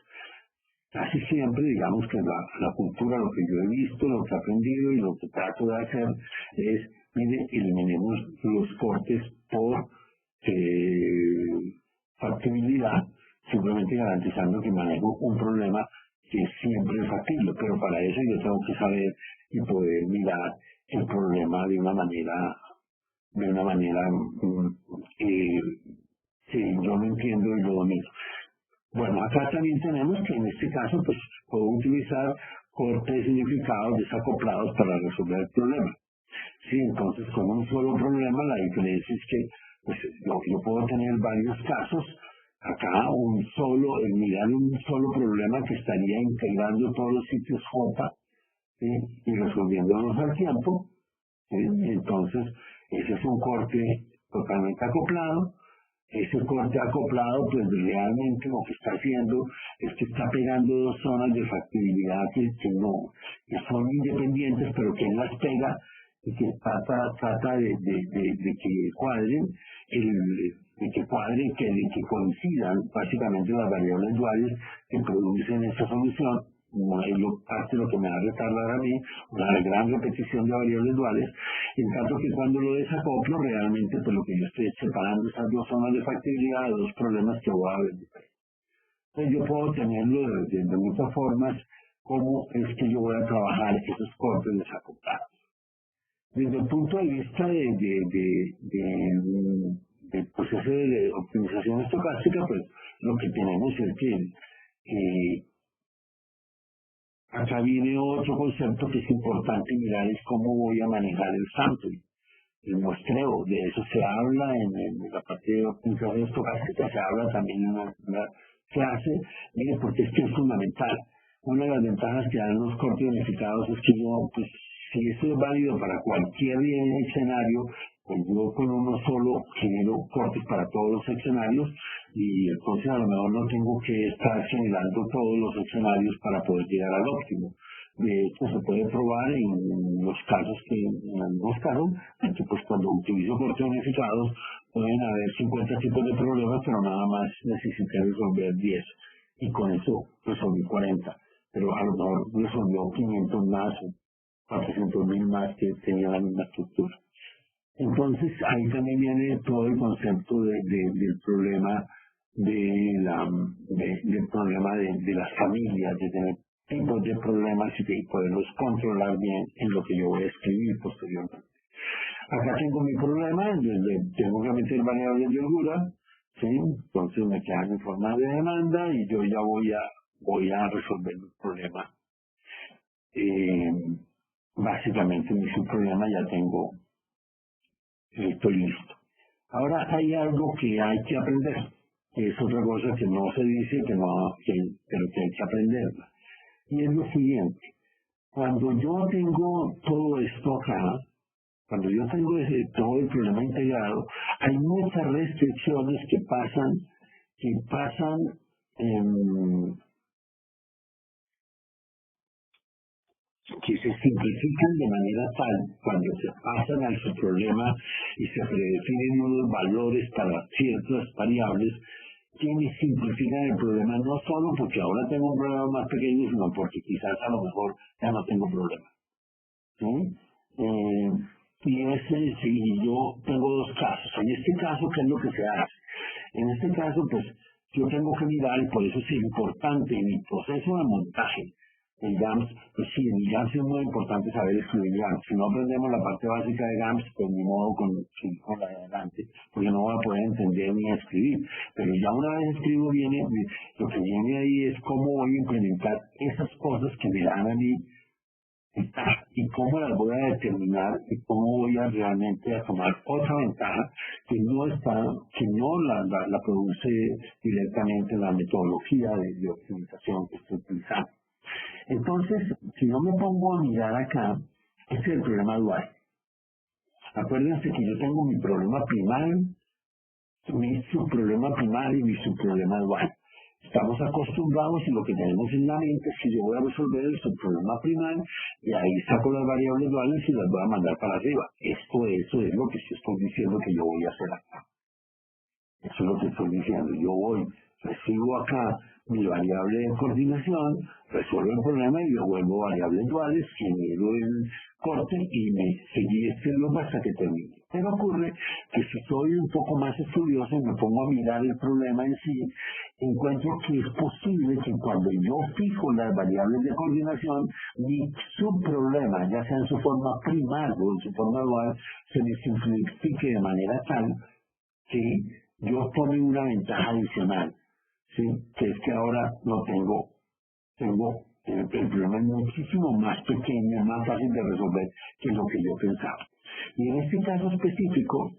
Casi siempre, digamos que la cultura, lo que yo he visto, lo que he aprendido y lo que trato de hacer es, mire, eliminemos los cortes por factibilidad, simplemente garantizando que manejo un problema que siempre es factible, pero para eso yo tengo que saber y poder mirar el problema de una manera que yo lo entiendo y lo domino. Bueno, acá también tenemos que en este caso pues puedo utilizar cortes significados desacoplados para resolver el problema. Sí, entonces con un solo problema la diferencia es que pues yo puedo tener varios casos. Acá mirar un solo problema que estaría integrando todos los sitios J, ¿sí? Y resolviéndolos al tiempo. ¿Sí? Entonces, ese es un corte totalmente acoplado. Ese corte acoplado, pues realmente lo que está haciendo es que está pegando dos zonas de factibilidad que son independientes, pero que él las pega y que trata de que cuadren, que coincidan básicamente las variables duales que producen esa solución. No es parte de lo que me va a retardar a mí, una gran repetición de variables duales, en tanto que cuando lo desacoplo, realmente pues lo que yo estoy separando esas dos zonas de factibilidad de dos problemas que voy a ver. Entonces yo puedo tenerlo de muchas formas, cómo es que yo voy a trabajar esos cortes desacoplados. Desde el punto de vista del proceso de optimización estocástica, pues lo que tenemos es que acá viene otro concepto que es importante mirar, es cómo voy a manejar el sample, el muestreo. De eso se habla en la parte de optimización estocástica, se habla también en una clase, mire, porque es que es fundamental. Una de las ventajas que dan los cortes unificados es que yo, pues, si eso es válido para cualquier escenario, pues yo con uno solo genero cortes para todos los escenarios y entonces a lo mejor no tengo que estar generando todos los escenarios para poder llegar al óptimo. De hecho, se puede probar en los casos en algunos casos, que pues cuando utilizo cortes unificados pueden haber 50 tipos de problemas, pero nada más necesité resolver 10 y con eso resolví 40. Pero a lo mejor resolvió 500 más o 400.000 más que tenían la misma estructura. Entonces ahí también viene todo el concepto del problema del problema de las familias, de tener tipos de problemas y poderlos controlar bien en lo que yo voy a escribir posteriormente. Acá tengo mi problema, tengo que meter variables de holgura, ¿sí? Entonces me quedan en forma de demanda y yo ya voy a resolver el problema. Básicamente mi subproblema ya estoy listo. Ahora hay algo que hay que aprender, que es otra cosa que no se dice, pero que hay que aprender. Y es lo siguiente, cuando yo tengo todo esto acá, cuando yo tengo todo el problema integrado, hay muchas restricciones que se simplifican de manera tal cuando se pasan al subproblema y se predefinen unos valores para ciertas variables que me simplifican el problema, no solo porque ahora tengo un problema más pequeño, sino porque quizás a lo mejor ya no tengo problema. ¿Sí? Si yo tengo dos casos, en este caso, ¿qué es lo que se hace? En este caso, pues yo tengo que mirar, y por eso es importante en mi proceso de montaje, el GAMS, pues sí, en el GAMS es muy importante saber escribir GAMS. Si no aprendemos la parte básica de GAMS, pues ni modo con la de adelante, porque no voy a poder entender ni escribir. Pero ya una vez escribo, lo que viene ahí es cómo voy a implementar esas cosas que me dan a mí y cómo las voy a determinar y cómo voy a realmente a tomar otra ventaja que no la produce directamente la metodología de optimización que estoy utilizando. Entonces, si yo me pongo a mirar acá, ese es el problema dual. Acuérdense que yo tengo mi problema primario, mi subproblema primario y mi subproblema dual. Estamos acostumbrados y lo que tenemos en la mente es que yo voy a resolver el subproblema primario y ahí saco las variables duales y las voy a mandar para arriba. Eso es lo que estoy diciendo que yo voy a hacer acá. Eso es lo que estoy diciendo. Yo recibo acá mi variable de coordinación, resuelvo el problema y devuelvo variables duales, genero el corte y me seguí este loop hasta que termine. Pero ocurre que si soy un poco más estudioso y me pongo a mirar el problema en sí, encuentro que es posible que cuando yo fijo las variables de coordinación, mi subproblema, ya sea en su forma primaria o en su forma dual, se me simplifique de manera tal que yo tome una ventaja adicional, ¿sí? Que es que ahora no tengo el problema es muchísimo más pequeño, más fácil de resolver que lo que yo pensaba. Y en este caso específico,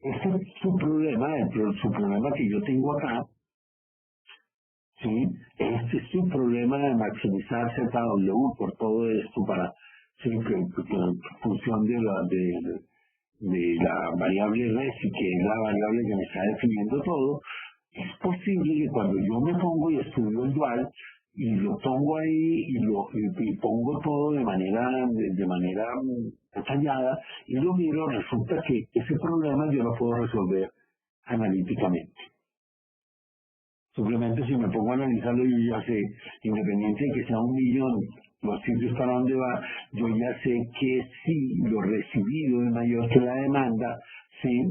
este es su problema que yo tengo acá, ¿sí? Este es su problema de maximizar ZW por todo esto para, ¿sí? que en función de la variable resi, que es la variable que me está definiendo todo, es posible que cuando yo me pongo y estudio el dual y lo pongo ahí y pongo todo de manera detallada y lo miro, resulta que ese problema yo lo puedo resolver analíticamente. Simplemente si me pongo a analizarlo, yo ya sé, independiente de que sea 1.000.000 los sitios para donde va, yo ya sé que si lo recibido es mayor que la demanda, ¿sí?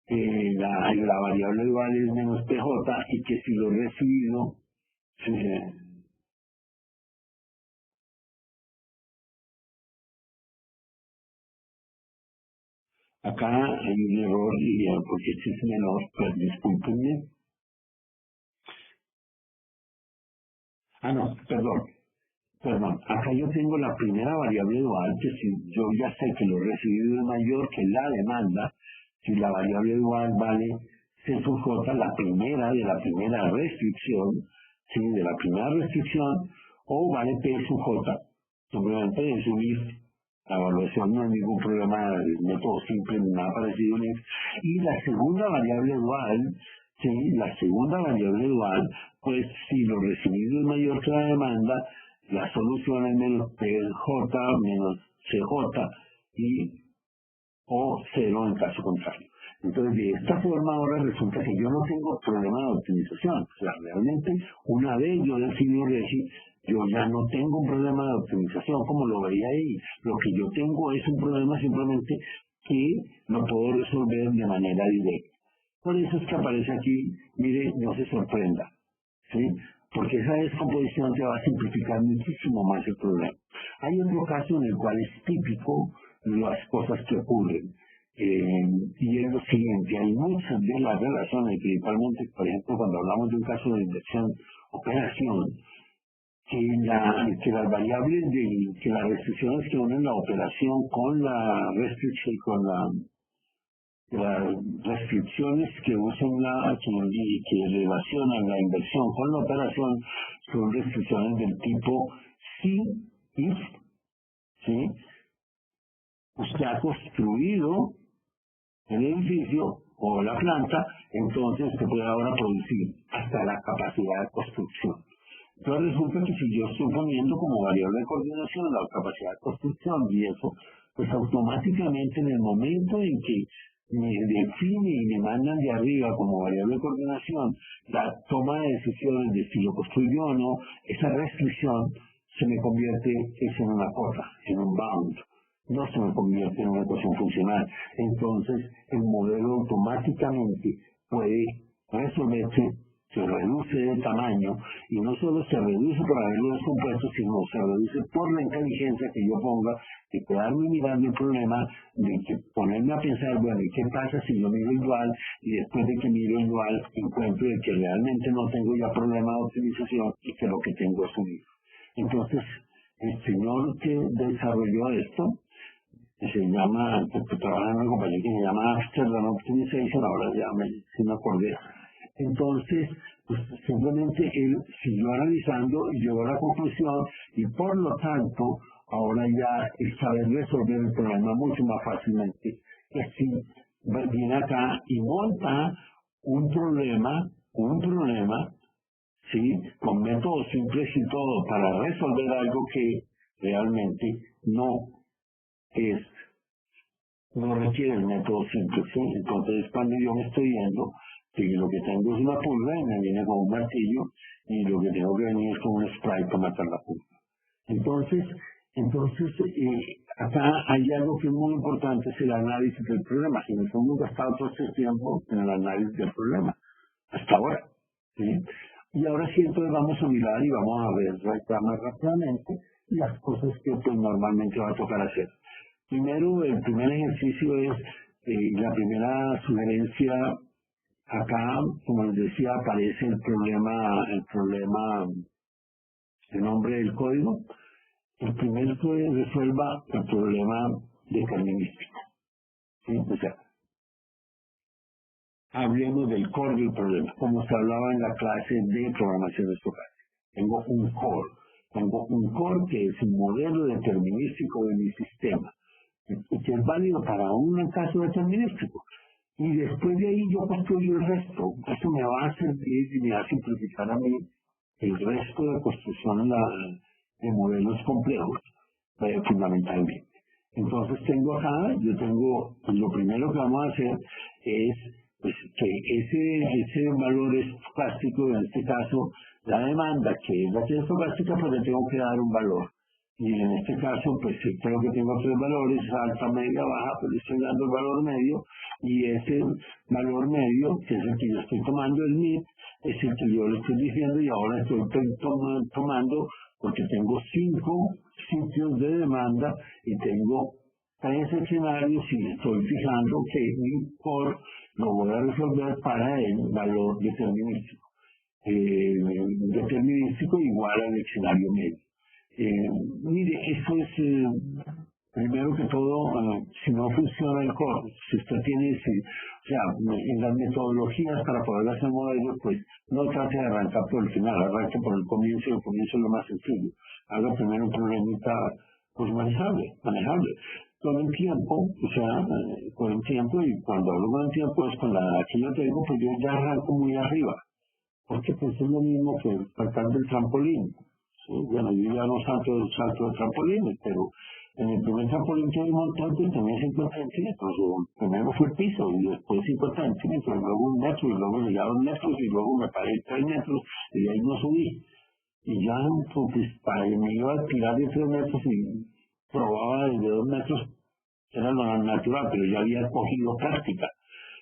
la variable dual es menos PJ y que si lo recibido, acá hay un error porque este es menor, pues discúlpenme. No, perdón, acá yo tengo la primera variable dual, que si yo ya sé que lo recibido es mayor que la demanda, si la variable dual vale C sub J, la primera de la primera restricción, ¿sí? De la primera restricción, o vale P sub J, simplemente de subir la evaluación, no hay ningún problema, el método simple, nada parecido, y la segunda variable dual, ¿sí? La segunda variable dual, pues si lo recibido es mayor que la demanda, la solución es menos PJ menos CJ y o cero en caso contrario. Entonces, de esta forma ahora resulta que yo no tengo problema de optimización. O sea, realmente, una vez yo defino Regi, yo ya no tengo un problema de optimización como lo veía ahí. Lo que yo tengo es un problema simplemente que no puedo resolver de manera directa. Por eso es que aparece aquí, mire, no se sorprenda, ¿sí? Porque esa descomposición te va a simplificar muchísimo más el problema. Hay otro caso en el cual es típico las cosas que ocurren. Y es lo siguiente, hay muchas de las relaciones, principalmente, por ejemplo, cuando hablamos de un caso de inversión, operación, que las variables, que las restricciones que unen la operación con la restricción, con las restricciones que usan que relacionan la inversión con la operación son restricciones del tipo if, ¿sí? Usted ha construido el edificio o la planta, entonces usted puede ahora producir hasta la capacidad de construcción. Entonces resulta que si yo estoy poniendo como variable de coordinación la capacidad de construcción y eso, pues automáticamente en el momento en que me define y me mandan de arriba como variable de coordinación la toma de decisiones de si lo construyo o no, esa restricción se me convierte en una cosa, en un bound. No se me convierte en una ecuación funcional. Entonces, el modelo automáticamente puede resolverse, se reduce de tamaño, y no solo se reduce por haberlo descompuesto, sino se reduce por la inteligencia que yo ponga de quedarme mirando el problema, de que ponerme a pensar, bueno, ¿y qué pasa si yo miro igual? Y después de que miro igual, encuentro de que realmente no tengo ya problema de optimización y que lo que tengo es un hijo. Entonces, el señor que desarrolló esto, se llama, que trabaja en una compañía que se llama Amsterdam Optimization, ahora ya si me acordé. Entonces, pues simplemente él siguió analizando y llegó a la conclusión y por lo tanto, ahora ya él sabe resolver el problema mucho más fácilmente. Que si viene acá y monta un problema, ¿sí? Con métodos simples y todo para resolver algo que realmente no requiere el método simple, ¿sí? Entonces, cuando yo me estoy viendo que lo que tengo es una pulga y me viene con un martillo y lo que tengo que venir es con un spray para matar la pulga. Entonces acá hay algo que es muy importante, es el análisis del problema. Y nosotros hemos gastado todo este tiempo en el análisis del problema, hasta ahora, ¿sí? Y ahora sí, entonces vamos a mirar y vamos a ver más rápidamente las cosas que pues, normalmente va a tocar hacer. Primero, el primer ejercicio es la primera sugerencia. Acá, como les decía, aparece el nombre del código. El primero que resuelva el problema determinístico, ¿sí? O sea, hablemos del core del problema, como se hablaba en la clase de programación estocástica. Tengo un core que es un modelo determinístico de mi sistema y que es válido para un caso determinístico. Y después de ahí yo construyo el resto. Eso me va a servir y me va a simplificar a mí el resto de construcción de modelos complejos, fundamentalmente. Entonces yo tengo, pues, lo primero que vamos a hacer es pues, que ese valor estocástico, en este caso la demanda, que es la que es estocástica, pues le tengo que dar un valor. y en este caso, pues creo que tengo tres valores, alta, media, baja, pues le estoy dando el valor medio, y ese valor medio, que es el que yo estoy tomando, el MIP, es el que yo le estoy diciendo, y ahora estoy tomando, porque tengo 5 sitios de demanda, y tengo 3 escenarios, y estoy fijando que mi core lo voy a resolver para el valor determinístico. Determinístico igual al escenario medio. Mire, esto es, primero que todo, si no funciona el core, si usted tiene, o sea, en las metodologías para poder hacer modelos, pues no trate de arrancar por el final, arranque por el comienzo es lo más sencillo. Haga primero un problemita, pues manejable. Con el tiempo, o sea, con el tiempo, y cuando hablo con el tiempo es con la que yo tengo, pues yo ya arranco muy arriba, porque pues es lo mismo que saltar del trampolín. Sí, bueno, yo ya no salto de trampolines, pero en el primer trampolín que monté pues tenía 50 centímetros, primero fue el piso y después 50 centímetros, y luego 1 metro, y luego llegué a 2 metros, y luego me paré 3 metros, y de ahí no subí. Y ya, pues, para que me iba a tirar de 3 metros y probaba desde 2 metros, era lo natural, pero ya había cogido práctica.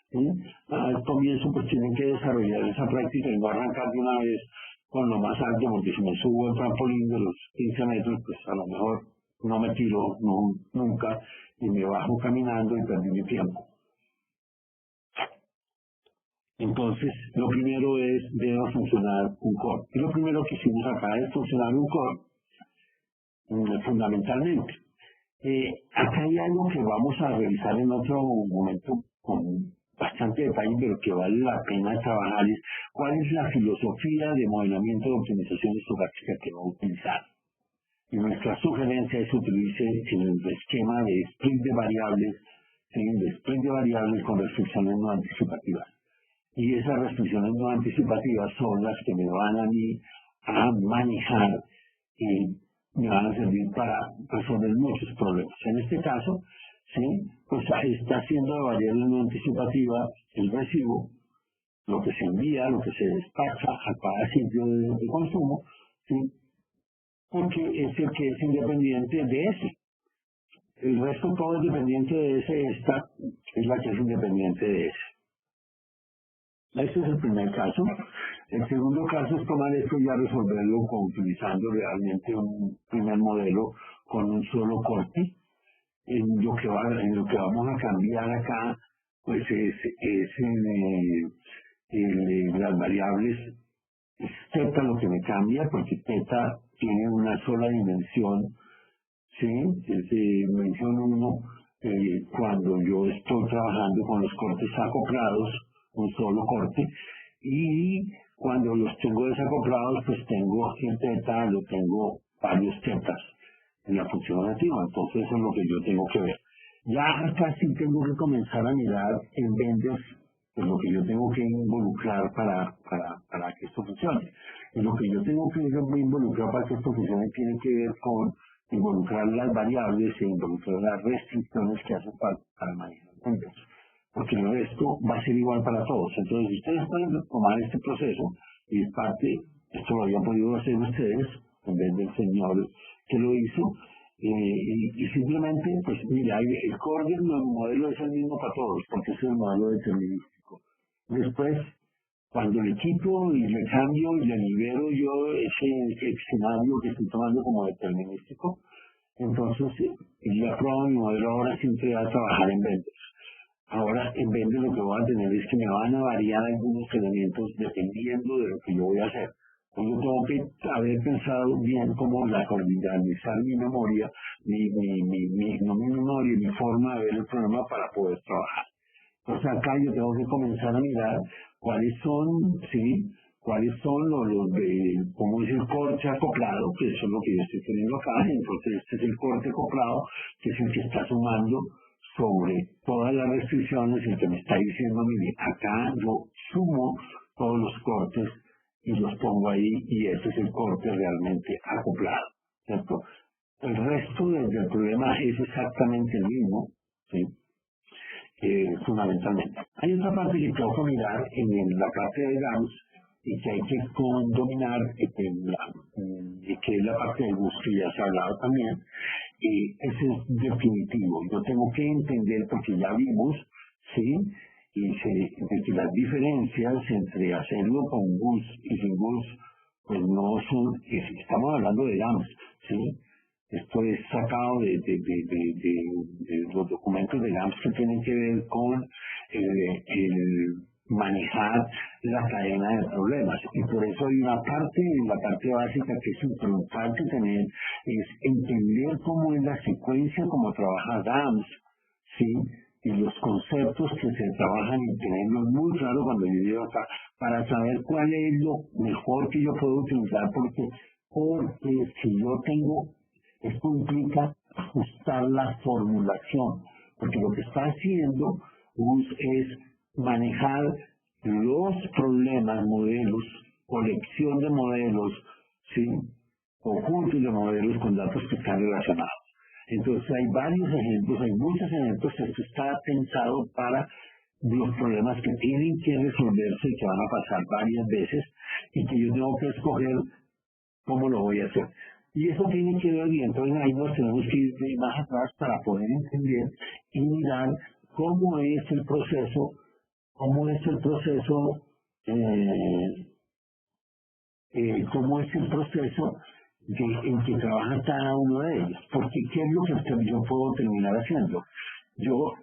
¿Sí? Al comienzo pues tienen que desarrollar esa práctica y no arrancar de una vez con lo más alto, porque si me subo el trampolín de los 15 metros, pues a lo mejor no me tiro nunca y me bajo caminando y perdí mi tiempo. Entonces, lo primero debe funcionar un core. Y lo primero que hicimos acá es funcionar un core, fundamentalmente. Acá hay algo que vamos a revisar en otro momento con bastante detalle, pero que vale la pena trabajar, es cuál es la filosofía de modelamiento de optimización estocástica que va a utilizar. Y nuestra sugerencia es que utilice el esquema de split de variables, ¿sí? De split de variables con restricciones no anticipativas. Y esas restricciones no anticipativas son las que me van a mí a manejar y me van a servir para resolver muchos problemas. En este caso, ¿sí? Pues está haciendo de variable no anticipativa el recibo, lo que se envía, lo que se despacha a cada sitio de consumo, ¿sí? Porque es el que es independiente de ese. El resto todo es dependiente de ese, esta es la que es independiente de ese. Ese es el primer caso. El segundo caso es tomar esto y ya resolverlo utilizando realmente un primer modelo con un solo corte. En lo que vamos a cambiar acá, pues es las variables. Es teta lo que me cambia, porque teta tiene una sola dimensión, ¿sí? Es dimensión 1, cuando yo estoy trabajando con los cortes acoplados, un solo corte, y cuando los tengo desacoplados, pues tengo el teta, lo tengo varios tetas en la función relativa, entonces eso es lo que yo tengo que ver. Ya acá sí tengo que comenzar a mirar en vendas, pues lo que yo tengo que involucrar para que esto funcione. Y lo que yo tengo que involucrar para que esto funcione tiene que ver con involucrar las variables e involucrar las restricciones que hacen falta para manejar vendas. Porque el resto va a ser igual para todos. Entonces, ustedes pueden tomar este proceso y parte, esto lo habían podido hacer ustedes, en vez del señor que lo hizo, y simplemente, pues mira, el core del modelo es el mismo para todos, porque es el modelo determinístico. Después, cuando le quito y le cambio y le libero yo ese escenario que estoy tomando como determinístico, entonces ya pruebo mi modelo ahora siempre va a trabajar en ventas. Ahora, en vez de lo que voy a tener es que me van a variar algunos elementos dependiendo de lo que yo voy a hacer. Entonces, yo tengo que haber pensado bien cómo organizar mi memoria, no mi memoria, mi forma de ver el programa para poder trabajar. Entonces, acá yo tengo que comenzar a mirar cuáles son, ¿sí? Cuáles son cómo es el corte acoplado, que eso es lo que yo estoy teniendo acá. Entonces, este es el corte acoplado, que es el que está sumando sobre todas las restricciones y que me está diciendo, mire, acá yo sumo todos los cortes y los pongo ahí y ese es el corte realmente acoplado, ¿cierto? El resto del problema es exactamente el mismo, ¿sí? Fundamentalmente. Hay otra parte que tengo que mirar en la parte de Gauss y que hay que dominar, que que es la parte del bus que ya se ha hablado también, ese es definitivo. Yo tengo que entender, porque ya vimos, ¿sí? De que las diferencias entre hacerlo con bus y sin bus, pues no son, estamos hablando de GAMS, ¿sí? Esto es sacado de los documentos de GAMS que tienen que ver con el manejar la cadena de problemas. Y por eso hay una parte, la parte básica que es importante tener, es entender cómo es la secuencia, cómo trabaja GAMS, ¿sí? Y los conceptos que se trabajan y tenerlos muy claro cuando yo llego acá, para saber cuál es lo mejor que yo puedo utilizar, porque si yo tengo, esto implica ajustar la formulación, porque lo que está haciendo es manejar los problemas, modelos, colección de modelos, ¿sí? Conjuntos de modelos con datos que están relacionados. Entonces hay varios ejemplos, hay muchos ejemplos. Esto está pensado para los problemas que tienen que resolverse y que van a pasar varias veces y que yo tengo que escoger cómo lo voy a hacer. Y eso tiene que ver, y entonces ahí nos tenemos que ir de más atrás para poder entender y mirar cómo es el proceso, cómo es el proceso en que trabaja cada uno de ellos. Porque ¿qué es lo que yo puedo terminar haciendo? Yo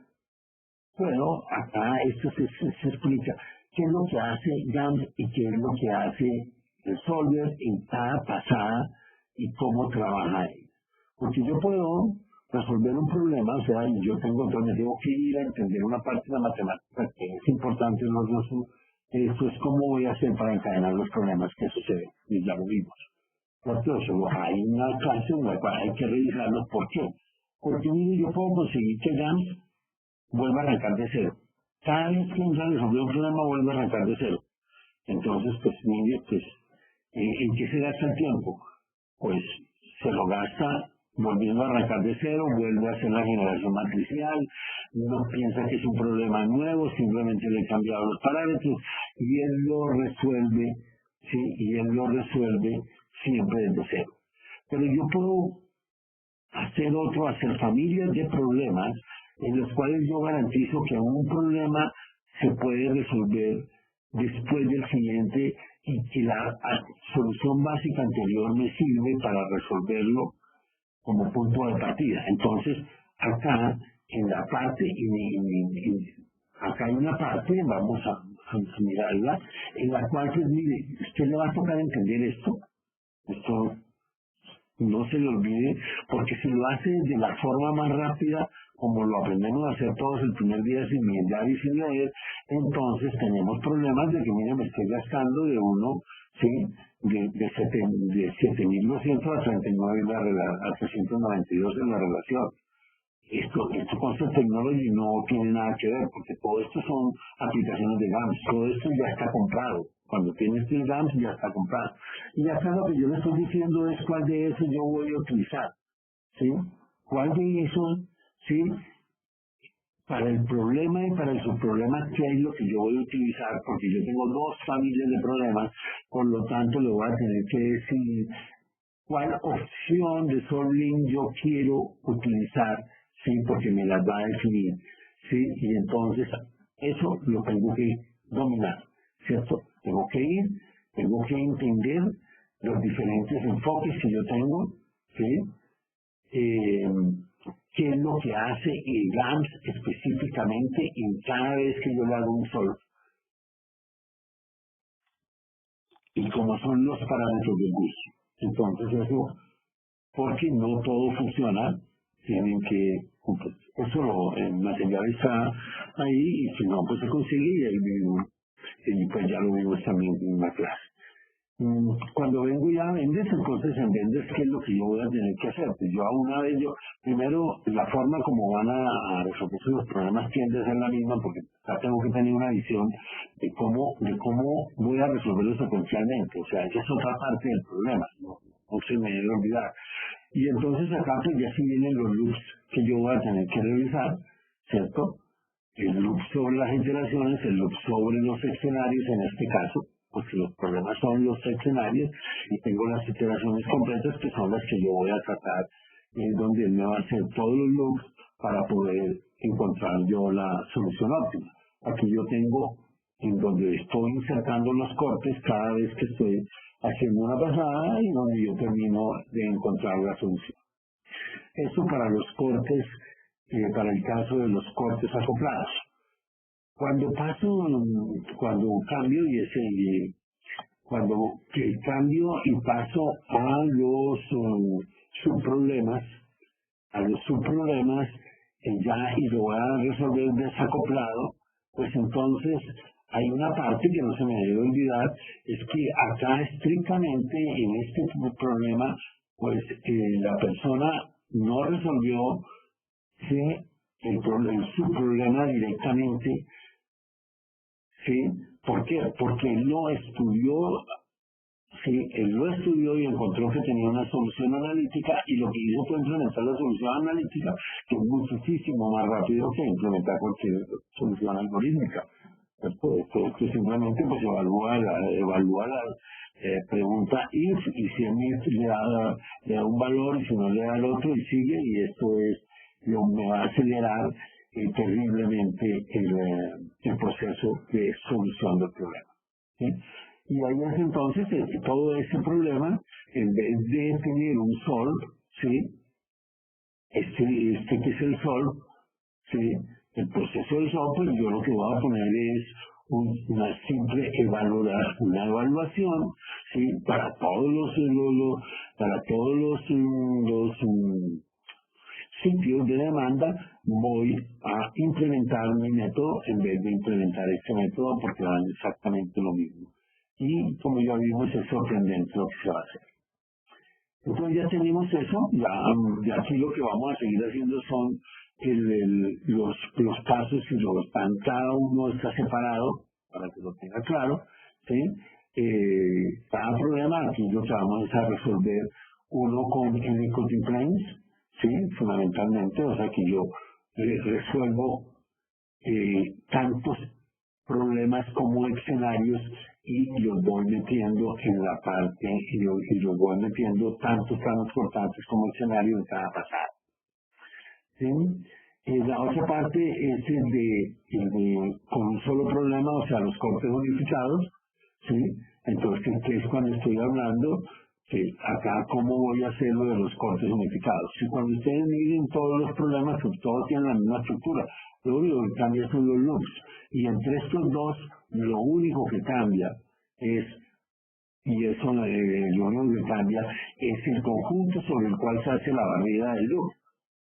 puedo, acá esto se explica, qué es lo que hace GAMS y qué es lo que hace el Solver en cada pasada y cómo trabaja él. Porque yo puedo resolver un problema, o sea, yo tengo que ir a entender una parte de la matemática que es importante en los dos. Esto es cómo voy a hacer para encadenar los problemas que suceden, y ya lo vimos. Entonces, hay una clase en la cual hay que revisarlos. ¿Por qué? Porque mire, yo puedo conseguir que GAMS vuelva a arrancar de cero. Cada vez que entra a resolver un problema, vuelve a arrancar de cero. Entonces, pues mire, pues, ¿en qué se gasta el tiempo? Pues se lo gasta volviendo a arrancar de cero, vuelve a hacer la generación matricial, no piensa que es un problema nuevo, simplemente le he cambiado los parámetros y él lo resuelve, ¿sí? Y él lo resuelve siempre desde cero. Pero yo puedo hacer familias de problemas en los cuales yo garantizo que un problema se puede resolver después del siguiente y que la solución básica anterior me sirve para resolverlo como punto de partida. Entonces, acá en la parte, acá hay una parte, vamos a mirarla, en la cual, pues mire, usted le va a tocar entender esto no se le olvide, porque si lo hace de la forma más rápida, como lo aprendemos a hacer todos el primer día sin mirar y sin leer, entonces tenemos problemas de que, mire, me estoy gastando de uno, ¿sí? De 7.200 a 39 a 392 en la relación. Esto con Software Technology no tiene nada que ver, porque todo esto son aplicaciones de GAMS, todo esto ya está comprado. Cuando tienes el GAMS ya está comprado. Y acá lo que yo le estoy diciendo es cuál de esos yo voy a utilizar, ¿sí? ¿Cuál de esos, sí? Para el problema y para el subproblema, ¿qué es lo que yo voy a utilizar? Porque yo tengo dos familias de problemas, por lo tanto le voy a tener que decir cuál opción de solving yo quiero utilizar, sí, porque me las va a definir, sí, y entonces eso lo tengo que dominar, ¿cierto? Tengo que entender los diferentes enfoques que yo tengo, ¿sí? ¿Qué es lo que hace el GAMS específicamente en cada vez que yo le hago un solve? Y cómo son los parámetros del GUS. Entonces eso, porque no todo funciona, tienen que, eso el material está ahí y si no, pues se consigue y pues ya lo vimos también en una clase. Cuando vengo ya a Vendes, entonces en Vendes, ¿qué es lo que yo voy a tener que hacer? Pues yo a una vez, primero, la forma como van a resolver los problemas tiende a ser la misma, porque ya tengo que tener una visión de cómo voy a resolverlo secuencialmente. O sea, esa es otra parte del problema, no se me debe olvidar. Y entonces acá pues ya sí vienen los loops que yo voy a tener que revisar, ¿cierto? El loop sobre las iteraciones, el loop sobre los escenarios en este caso, pues los problemas son los escenarios y tengo las iteraciones completas que son las que yo voy a tratar, donde él me va a hacer todos los loops para poder encontrar yo la solución óptima. Aquí yo tengo en donde estoy insertando los cortes cada vez que estoy haciendo una pasada y donde yo termino de encontrar la solución. Eso para los cortes, para el caso de los cortes acoplados. Cuando cambio cuando cambio y paso a los subproblemas, y lo voy a resolver desacoplado, pues entonces hay una parte que no se me debe olvidar, es que acá estrictamente en este problema, pues la persona no resolvió su problema directamente. ¿Sí? ¿Por qué? Porque él lo estudió y encontró que tenía una solución analítica y lo que hizo fue implementar la solución analítica, que es muchísimo más rápido que implementar cualquier solución algorítmica. Que simplemente pues evalúa la pregunta if, y si el if le da un valor y si no le da el otro y sigue, y esto me va a acelerar terriblemente el proceso de solución del problema. ¿Sí? Y ahí es entonces todo ese problema, en vez de tener un solve, ¿sí? Que es el solve, ¿sí? El proceso del solve, pues yo lo que voy a poner es una simple evaluación, ¿sí? Para todos los sitios de demanda voy a implementar mi método en vez de implementar este método, porque dan exactamente lo mismo. Y como ya vimos, es sorprendente lo que se va a hacer. Entonces ya tenemos eso, ya aquí lo que vamos a seguir haciendo son los pasos y cada uno está separado para que lo tenga claro, ¿sí? Cada problema aquí lo que vamos a resolver uno con encoding planes, ¿sí? Fundamentalmente, o sea que yo resuelvo tantos problemas como escenarios y los voy metiendo en la parte y los voy metiendo tantos planos cortantes como escenarios en cada pasada. ¿Sí? La otra parte es el de con un solo problema, o sea, los cortes unificados, ¿sí? Entonces, ¿qué es cuando estoy hablando? Que acá, ¿cómo voy a hacer lo de los cortes unificados? Si cuando ustedes miren todos los problemas, pues todos tienen la misma estructura, lo único que cambia son los loops. Y entre estos dos, lo único que cambia es, y eso lo único que cambia es el conjunto sobre el cual se hace la barrida del loop.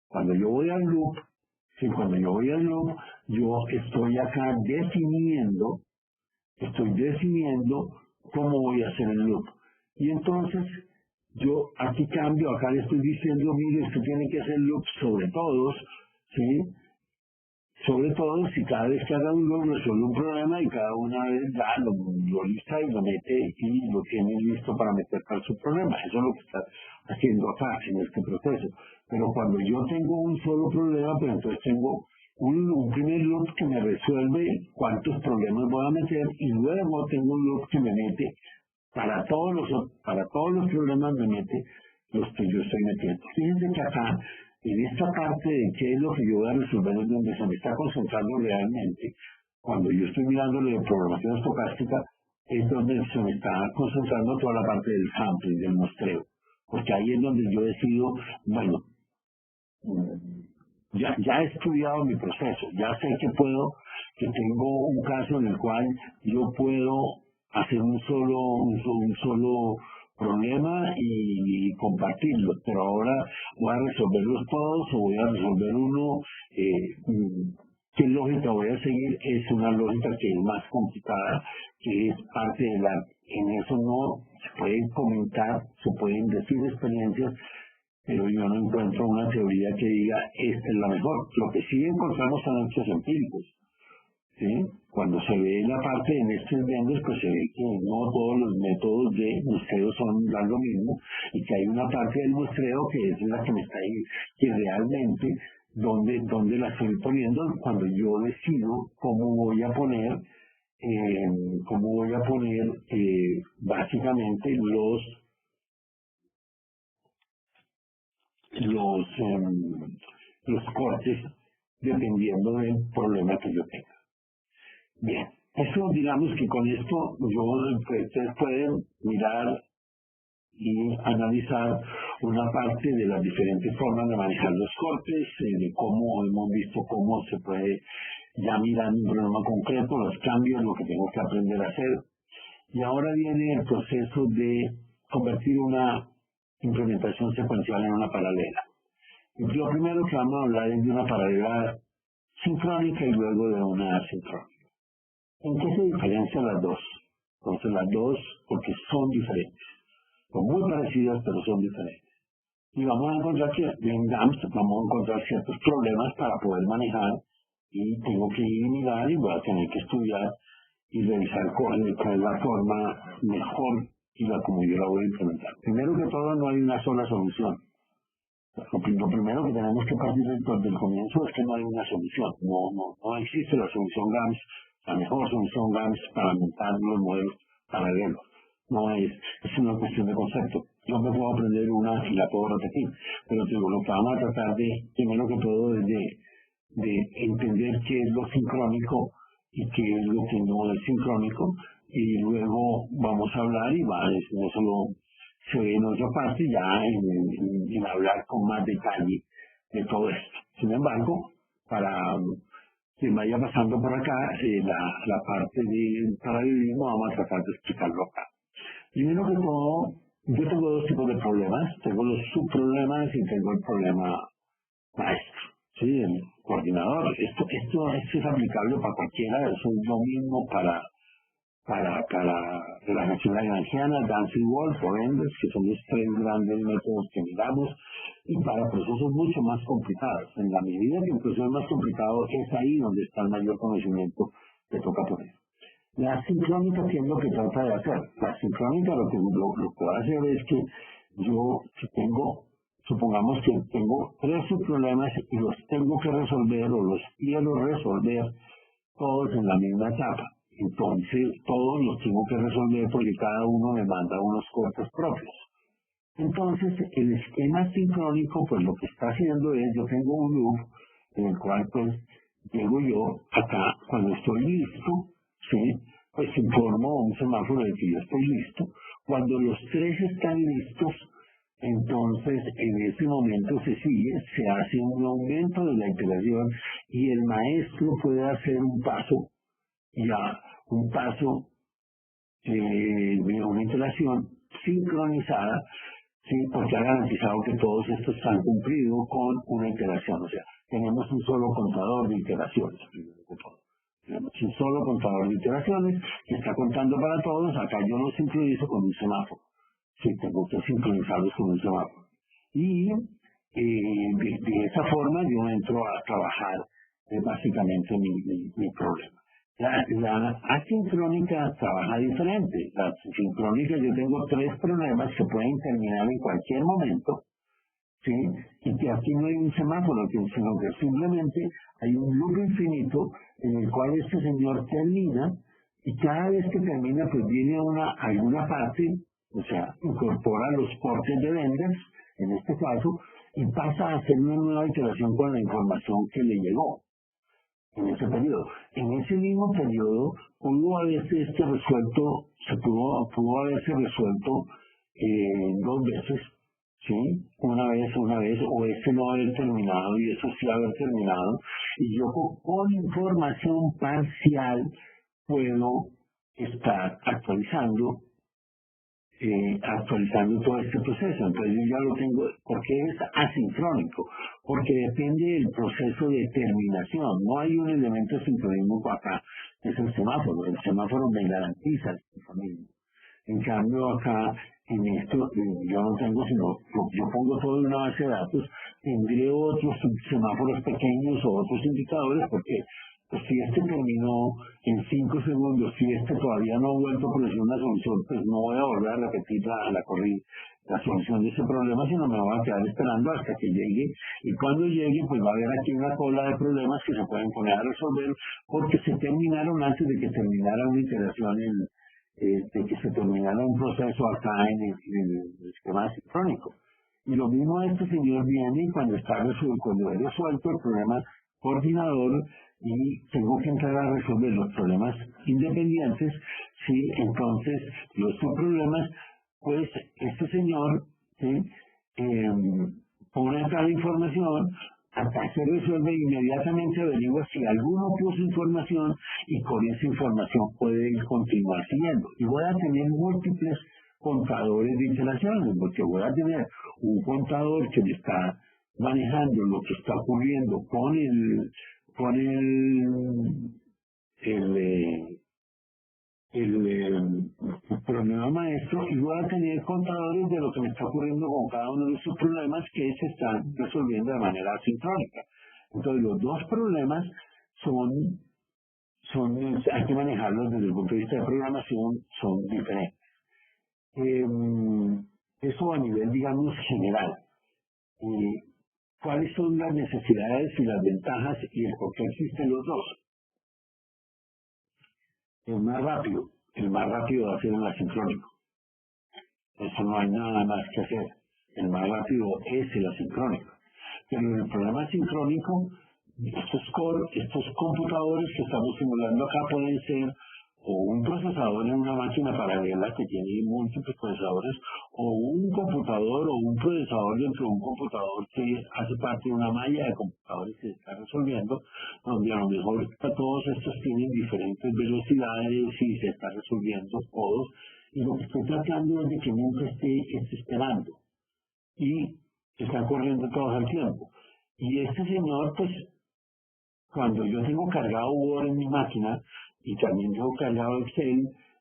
Cuando yo voy al loop, yo estoy acá definiendo cómo voy a hacer el loop. Y entonces, yo aquí cambio, acá le estoy diciendo, mire, usted tiene que hacer loop sobre todos, ¿sí? Sobre todo si cada vez que haga un loop resuelve un problema y cada una vez ya lo lista y lo mete y lo tiene listo para meter para su problema. Eso es lo que está haciendo acá en este proceso. Pero cuando yo tengo un solo problema, pues entonces tengo un primer loop que me resuelve cuántos problemas voy a meter y luego tengo un loop que me mete para todos los problemas me mete los que yo estoy metiendo. Fíjense que acá, en esta parte de qué es lo que yo voy a resolver, es donde se me está concentrando realmente, cuando yo estoy mirando de programación estocástica, es donde se me está concentrando toda la parte del sampling, del muestreo. Porque ahí es donde yo decido, bueno, ya he estudiado mi proceso, ya sé que tengo un caso en el cual yo puedo hacer un solo problema y compartirlo, pero ahora voy a resolverlos todos o voy a resolver uno. ¿Qué lógica voy a seguir? Es una lógica que es más complicada, que es parte de en eso no se pueden comentar, se pueden decir experiencias, pero yo no encuentro una teoría que diga esta es la mejor. Lo que sí encontramos son hechos empíricos. ¿Sí? Cuando se ve la parte de nested vendors, pues se ve que no todos los métodos de muestreo dan lo mismo y que hay una parte del muestreo que es la que me está ahí, que realmente donde la estoy poniendo cuando yo decido cómo voy a poner cómo voy a poner básicamente los cortes dependiendo del problema que yo tenga. Bien, eso digamos que con esto ustedes pueden mirar y analizar una parte de las diferentes formas de manejar los cortes, de cómo hemos visto cómo se puede ya mirar un problema concreto, los cambios, lo que tengo que aprender a hacer. Y ahora viene el proceso de convertir una implementación secuencial en una paralela. Y lo primero que vamos a hablar es de una paralela sincrónica y luego de una asincrónica. ¿En qué se diferencian las dos? Entonces las dos, porque son diferentes. Son muy parecidas, pero son diferentes. Y vamos a encontrar que en GAMS vamos a encontrar ciertos problemas para poder manejar y tengo que ir y mirar y voy a tener que estudiar y revisar cuál es la forma mejor y como yo la voy a implementar. Primero que todo, no hay una sola solución. Lo primero que tenemos que partir del comienzo es que no hay una solución. No existe la solución GAMS, la mejor solución GAMS para montar los modelos paralelos. No es una cuestión de concepto. Yo me puedo aprender una y la puedo repetir, pero lo que vamos a tratar de, primero que todo, es de entender qué es lo sincrónico y qué es lo que no es sincrónico, y luego vamos a hablar y eso se ve en otra parte ya en hablar con más detalle de todo esto. Sin embargo, para que vaya pasando por acá la parte del paralelismo, vamos a tratar de explicarlo acá. Primero que todo, yo tengo dos tipos de problemas. Tengo los subproblemas y tengo el problema maestro, ¿sí? El coordinador. Esto es aplicable para cualquiera. Eso es lo mismo para relajación lagrangiana, Dancing Wolf o Enders, que son los tres grandes métodos que miramos, y para procesos mucho más complicados. En la medida que el proceso es más complicado, es ahí donde está el mayor conocimiento que toca poner. La sincrónica, ¿qué es lo que trata de hacer? La sincrónica lo que va a hacer es que supongamos que tengo tres subproblemas y los tengo que resolver o los quiero resolver todos en la misma etapa. Entonces, todos los tengo que resolver porque cada uno me manda unos cortes propios. Entonces, el esquema sincrónico, pues lo que está haciendo es, yo tengo un loop en el cual, pues, llego yo acá, cuando estoy listo, ¿sí? Pues informo un semáforo de que yo estoy listo. Cuando los tres están listos, entonces en ese momento se hace un aumento de la iteración y el maestro puede hacer un paso, una iteración sincronizada, ¿sí? Porque ha garantizado que todos estos han cumplido con una iteración. O sea, tenemos un solo contador de iteraciones, primero que todo. Tenemos un solo contador de iteraciones que está contando para todos. Acá yo lo sincronizo con un semáforo. Sí, tengo que sincronizarlos con un semáforo. Y de esa forma yo entro a trabajar básicamente mi problema. La asincrónica trabaja diferente. La sincrónica, yo tengo tres problemas que pueden terminar en cualquier momento, ¿sí? Y que aquí no hay un semáforo, sino que simplemente hay un loop infinito en el cual este señor termina, y cada vez que termina, pues viene a alguna parte, o sea, incorpora los portes de vendas, en este caso, y pasa a hacer una nueva iteración con la información que le llegó en ese periodo. En ese mismo periodo pudo haberse haberse resuelto dos veces, ¿sí? Una vez, o no haber terminado y eso sí haber terminado, y yo con información parcial puedo estar actualizando todo este proceso. Entonces yo ya lo tengo, porque es asincrónico, porque depende del proceso de terminación. No hay un elemento sincronismo acá, es el semáforo. El semáforo me garantiza el sincronismo. En cambio acá, en esto, yo no tengo, sino yo pongo todo en una base de datos, tendré otros semáforos pequeños o otros indicadores, porque pues si este terminó en 5 segundos, si este todavía no ha vuelto a producir una solución, pues no voy a volver a repetir la solución de ese problema, sino me voy a quedar esperando hasta que llegue, y cuando llegue pues va a haber aquí una cola de problemas que se pueden poner a resolver porque se terminaron antes de que terminara una iteración, de que se terminara un proceso acá en el esquema sincrónico. Y lo mismo este señor viene y cuando cuando he resuelto el problema coordinador y tengo que entrar a resolver los problemas independientes, sí, entonces los subproblemas, pues este señor, ¿sí? Pone cada información, hasta se resuelve inmediatamente, averigua si alguno puso información y con esa información puede continuar siguiendo. Y voy a tener múltiples contadores de iteraciones, porque voy a tener un contador que me está manejando lo que está ocurriendo el problema maestro, y voy a tener contadores de lo que me está ocurriendo con cada uno de esos problemas que se están resolviendo de manera asincrónica. Entonces los dos problemas hay que manejarlos desde el punto de vista de programación, son diferentes. Eso a nivel, digamos, general. ¿Cuáles son las necesidades y las ventajas y el por qué existen los dos? El más rápido va a ser el asincrónico. Eso no hay nada más que hacer. El más rápido es el asincrónico. Pero en el programa asincrónico, estos computadores que estamos simulando acá pueden ser o un procesador en una máquina paralela que tiene múltiples procesadores, o un computador o un procesador dentro de un computador que hace parte de una malla de computadores que se está resolviendo, donde a lo mejor todos estos tienen diferentes velocidades y se está resolviendo todos, y lo que estoy tratando es de que nunca esté esperando, y están corriendo todos al tiempo. Y este señor, pues, cuando yo tengo cargado Word en mi máquina, y también tengo cargado Excel,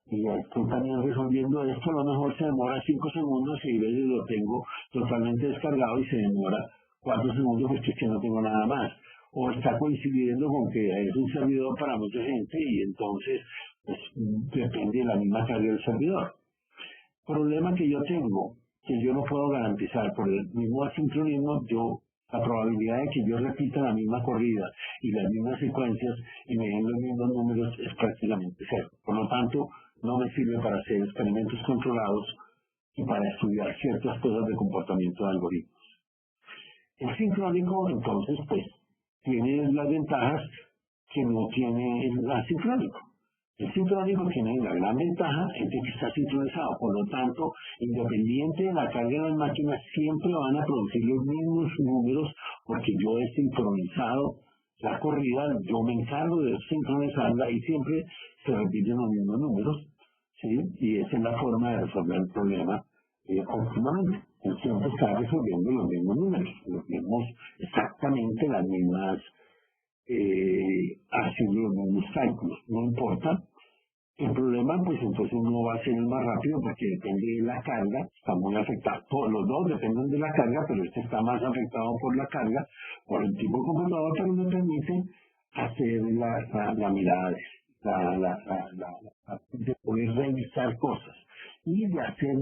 y estoy también resolviendo esto, a lo mejor se demora 5 segundos y a veces lo tengo totalmente descargado y se demora 4 segundos porque es que no tengo nada más. O está coincidiendo con que es un servidor para mucha gente y entonces pues, depende de la misma carga del servidor. Problema que yo tengo, que yo no puedo garantizar por el mismo asincronismo, la probabilidad de que yo repita la misma corrida y las mismas secuencias y me den los mismos números es prácticamente cero. Por lo tanto, no me sirve para hacer experimentos controlados y para estudiar ciertas cosas de comportamiento de algoritmos. El sincrónico, entonces, pues, tiene las ventajas que no tiene el asincrónico. El sincrónico tiene la gran ventaja es de que está sincronizado, por lo tanto, independiente de la carga de las máquinas, siempre van a producir los mismos números porque yo he sincronizado la corrida, yo me encargo de sincronizarla y siempre se repiten los mismos números, ¿sí? Y esa es la forma de resolver el problema óptimamente. Siempre está resolviendo los mismos números, exactamente las mismas, haciendo los mismos cálculos, no importa. El problema, pues entonces no va a ser el más rápido porque depende de la carga, está muy afectado. Todos los dos dependen de la carga, pero este está más afectado por la carga, por el tipo de computador, pero me permite hacer la mirada de poder revisar cosas y de hacer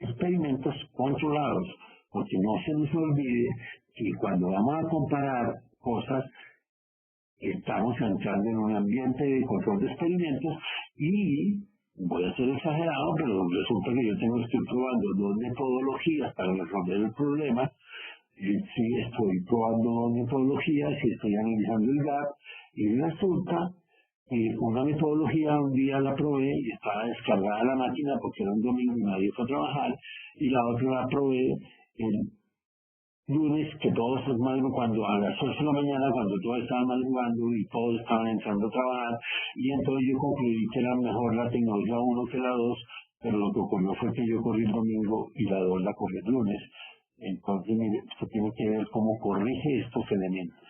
experimentos controlados, porque no se nos olvide que cuando vamos a comparar cosas, estamos entrando en un ambiente de control de experimentos y voy a ser exagerado, pero resulta que estoy probando dos metodologías para resolver el problema. Sí, estoy probando dos metodologías y estoy analizando el gap y resulta que una metodología un día la probé y estaba descargada la máquina porque era un domingo y nadie fue a trabajar, y la otra la probé el lunes, que todos cuando a las 8 de la mañana, cuando todos estaban madrugando y todos estaban entrando a trabajar, y entonces yo concluí que era mejor la tecnología 1 que la 2, pero lo que ocurrió fue que yo corrí el domingo y la 2 la corrí el lunes. Entonces, mire, esto tiene que ver cómo corrige estos elementos.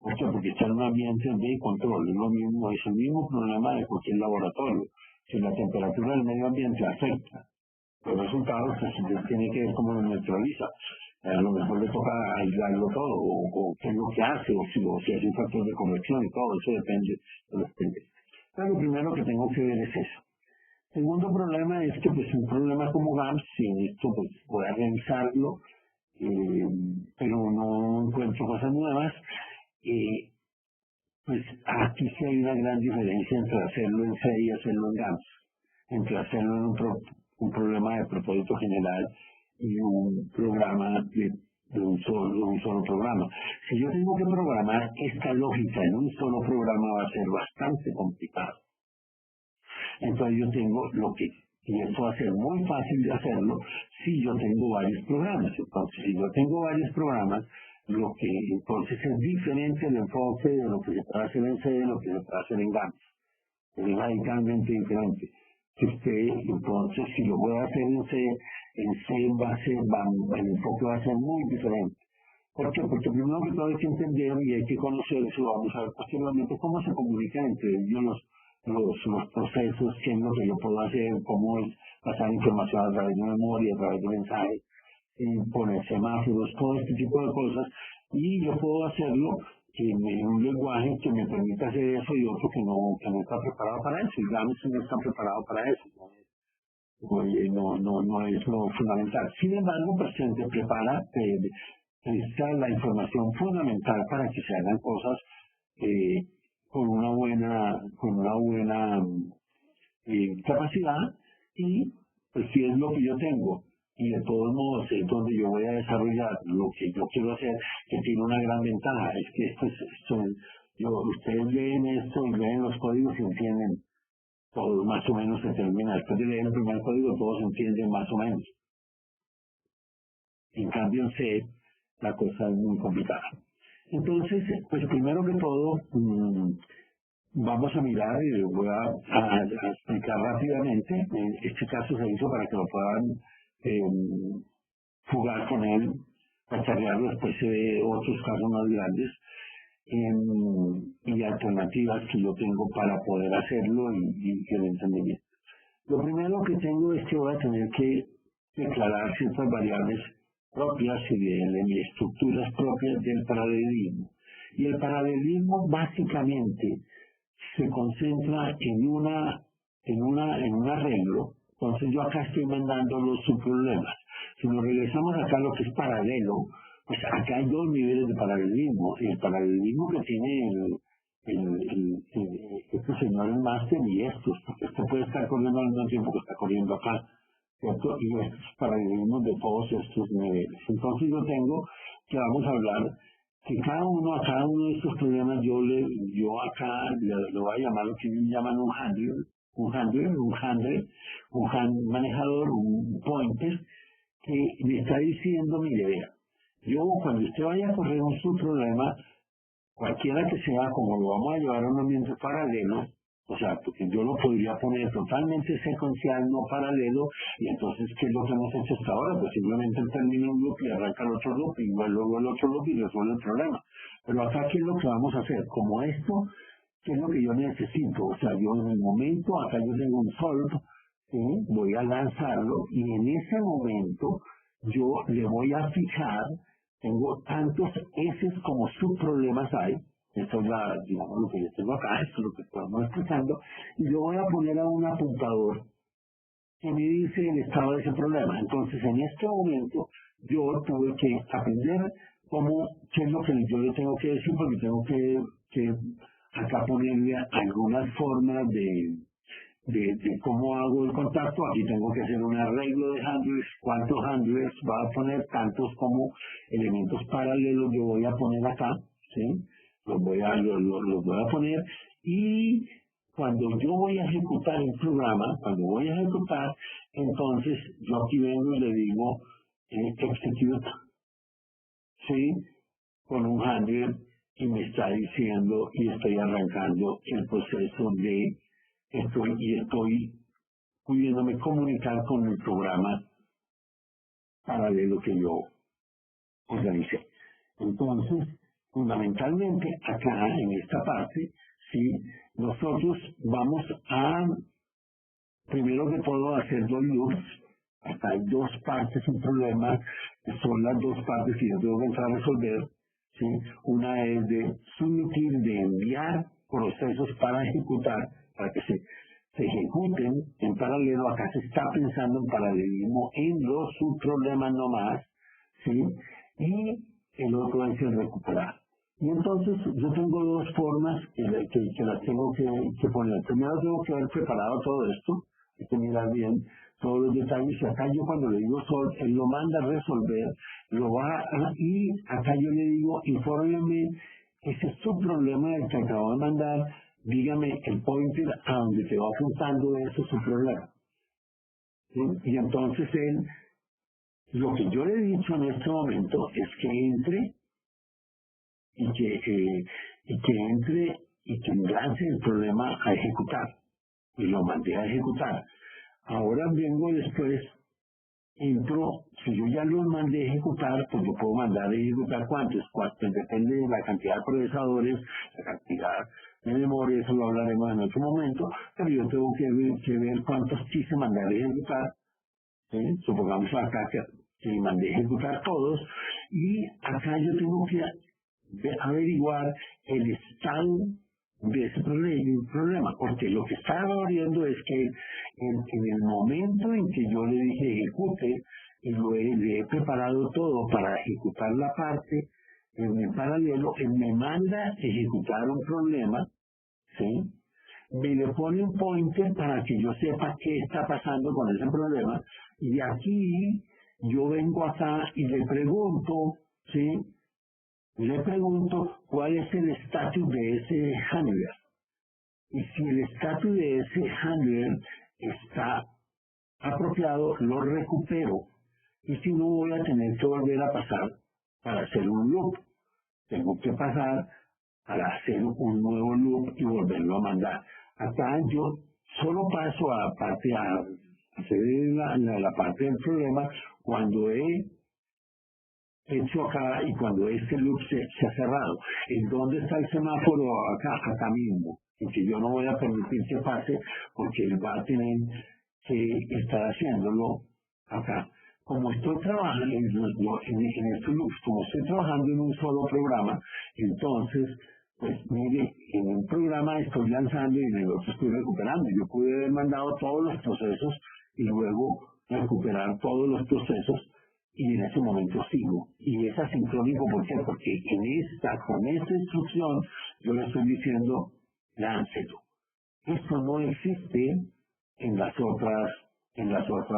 ¿Por qué? Porque está en un ambiente de control, es el mismo problema de cualquier laboratorio. Si la temperatura del medio ambiente afecta los resultados, pues tiene que ver cómo lo neutraliza. A lo mejor le toca aislarlo todo, o qué es lo que hace, o si hace un factor de conversión y todo, eso depende de los pendientes. Pero lo primero que tengo que ver es eso. Segundo problema es que pues un problema como GAMS, si esto pues voy a revisarlo, pero no encuentro cosas nuevas, eh, pues aquí sí hay una gran diferencia entre hacerlo en C y hacerlo en GAMS, entre hacerlo en un problema de propósito general y un programa de un solo programa. Si yo tengo que programar esta lógica en un solo programa va a ser bastante complicado. Entonces yo tengo y esto va a ser muy fácil de hacerlo si yo tengo varios programas. Entonces, si yo tengo varios programas, entonces es diferente el enfoque de lo que se puede hacer en C de lo que se puede hacer en GAMS. Es radicalmente diferente. Entonces, si lo voy a hacer en C el enfoque va a ser muy diferente. ¿Por qué? Porque primero que todo hay que entender y hay que conocer eso. Vamos a ver posteriormente cómo se comunican entre ellos los procesos, qué es lo que yo puedo hacer, cómo es pasar información a través de memoria, a través de mensajes, poner semáforos, todo este tipo de cosas. Y yo puedo hacerlo en un lenguaje que me permita hacer eso y otro que no está preparado para eso. Y GAMS no está preparado para eso. No es lo fundamental. Sin embargo, pues se prepara, está la información fundamental para que se hagan cosas con una buena capacidad y pues si es lo que yo tengo y de todos modos es donde yo voy a desarrollar lo que yo quiero hacer, que tiene una gran ventaja, es que ustedes leen esto y leen los códigos y entienden todo más o menos se termina. Después de leer el primer código todos entienden más o menos. En cambio en C la cosa es muy complicada. Entonces, pues primero que todo, vamos a mirar y voy a explicar rápidamente. Este caso se hizo para que lo puedan jugar con él, cacharrearlo, después se ve otros casos más grandes y alternativas que yo tengo para poder hacerlo y que lo entiendan bien. Lo primero que tengo es que voy a tener que declarar ciertas variables propias y de estructuras propias del paralelismo. Y el paralelismo básicamente se concentra en un arreglo. Entonces yo acá estoy mandando los subproblemas. Si nos regresamos acá a lo que es paralelo, pues acá hay dos niveles de paralelismo. El paralelismo que tiene este señor el máster y estos, porque esto puede estar corriendo al mismo tiempo que está corriendo acá, ¿cierto? Y estos paralelismos de todos estos niveles. Entonces yo tengo que vamos a hablar que a cada uno de estos problemas yo acá le voy a llamar lo que ellos llaman un hand manejador, un pointer, que me está diciendo, mire, vea, yo cuando usted vaya a correr un subproblema, cualquiera que sea, como lo vamos a llevar a un ambiente paralelo, o sea, porque yo lo podría poner totalmente secuencial, no paralelo, y entonces, ¿qué es lo que hemos hecho hasta ahora? Pues simplemente termina un loop y arranca el otro loop, y luego el otro loop y resuelve el problema. Pero acá, ¿qué es lo que vamos a hacer? Como esto, ¿qué es lo que yo necesito? O sea, yo en el momento, acá yo tengo un solve, ¿sí? Voy a lanzarlo, y en ese momento, yo le voy a fijar, tengo tantos S como subproblemas hay. Esto es digamos, lo que yo tengo acá, esto es lo que estamos explicando, y yo voy a poner a un apuntador que me dice el estado de ese problema. Entonces, en este momento, yo tuve que aprender qué es lo que yo le tengo que decir, porque tengo que acá ponerle algunas formas de cómo hago el contacto. Aquí tengo que hacer un arreglo de handlers, cuántos handlers va a poner, tantos como elementos paralelos yo voy a poner acá, ¿sí? Los voy a poner y cuando yo voy a ejecutar el programa, entonces yo aquí vengo y le digo execute, ¿sí? Con un handler y me está diciendo y estoy arrancando el proceso estoy pudiéndome comunicar con el programa paralelo que yo organicé. Entonces, fundamentalmente, acá en esta parte, sí, nosotros vamos a, primero que todo, hacer dos loops. Acá hay dos partes, un problema, que son las dos partes que yo tengo que entrar a resolver. ¿Sí? Una es de submitir, de enviar procesos para ejecutar, para que se ejecuten en paralelo. Acá se está pensando en paralelismo en los subproblemas nomás, ¿sí? Y el otro es el recuperar. Y entonces yo tengo dos formas que las tengo que poner. Primero tengo que haber preparado todo esto, hay que mirar bien todos los detalles. Y acá yo cuando le digo solve, él lo manda a resolver, y acá yo le digo, infórmeme ese subproblema del que acabo de mandar, dígame el pointer a donde te va apuntando ese subproblema. ¿Sí? Y entonces él, lo que yo le he dicho en este momento es que entre y que lance el problema a ejecutar. Y lo mandé a ejecutar. Ahora vengo después, si yo ya lo mandé a ejecutar, pues yo puedo mandar a ejecutar cuántos, depende de la cantidad de procesadores, la cantidad de memoria, eso lo hablaremos en otro momento, pero yo tengo que ver cuántos quise mandar a ejecutar. ¿Sí? Supongamos acá que mandé a ejecutar todos, y acá yo tengo que averiguar el estado de ese problema, porque lo que estaba viendo es que en el momento en que yo le dije ejecute, y le he preparado todo para ejecutar la parte, en paralelo, él me manda a ejecutar un problema, ¿sí? Me le pone un pointer para que yo sepa qué está pasando con ese problema, y aquí yo vengo acá y le pregunto, ¿sí? Le pregunto cuál es el estatus de ese handler. Y si el estatus de ese handler está apropiado, lo recupero. Y si no, voy a tener que volver a pasar para hacer un loop. Tengo que pasar para hacer un nuevo loop y volverlo a mandar. Acá yo solo paso a hacer la parte del problema cuando he hecho acá y cuando este loop se ha cerrado. ¿En dónde está el semáforo? Acá mismo, en que yo no voy a permitir que pase porque él va a tener que estar haciéndolo acá. Como estoy trabajando en estos loops, como estoy trabajando en un solo programa, entonces, pues mire, en un programa estoy lanzando y en el otro estoy recuperando. Yo pude haber mandado todos los procesos y luego recuperar todos los procesos, y en ese momento sigo. Y es asincrónico, ¿por qué? Porque con esta instrucción, yo le estoy diciendo, láncelo. Esto no existe en las otras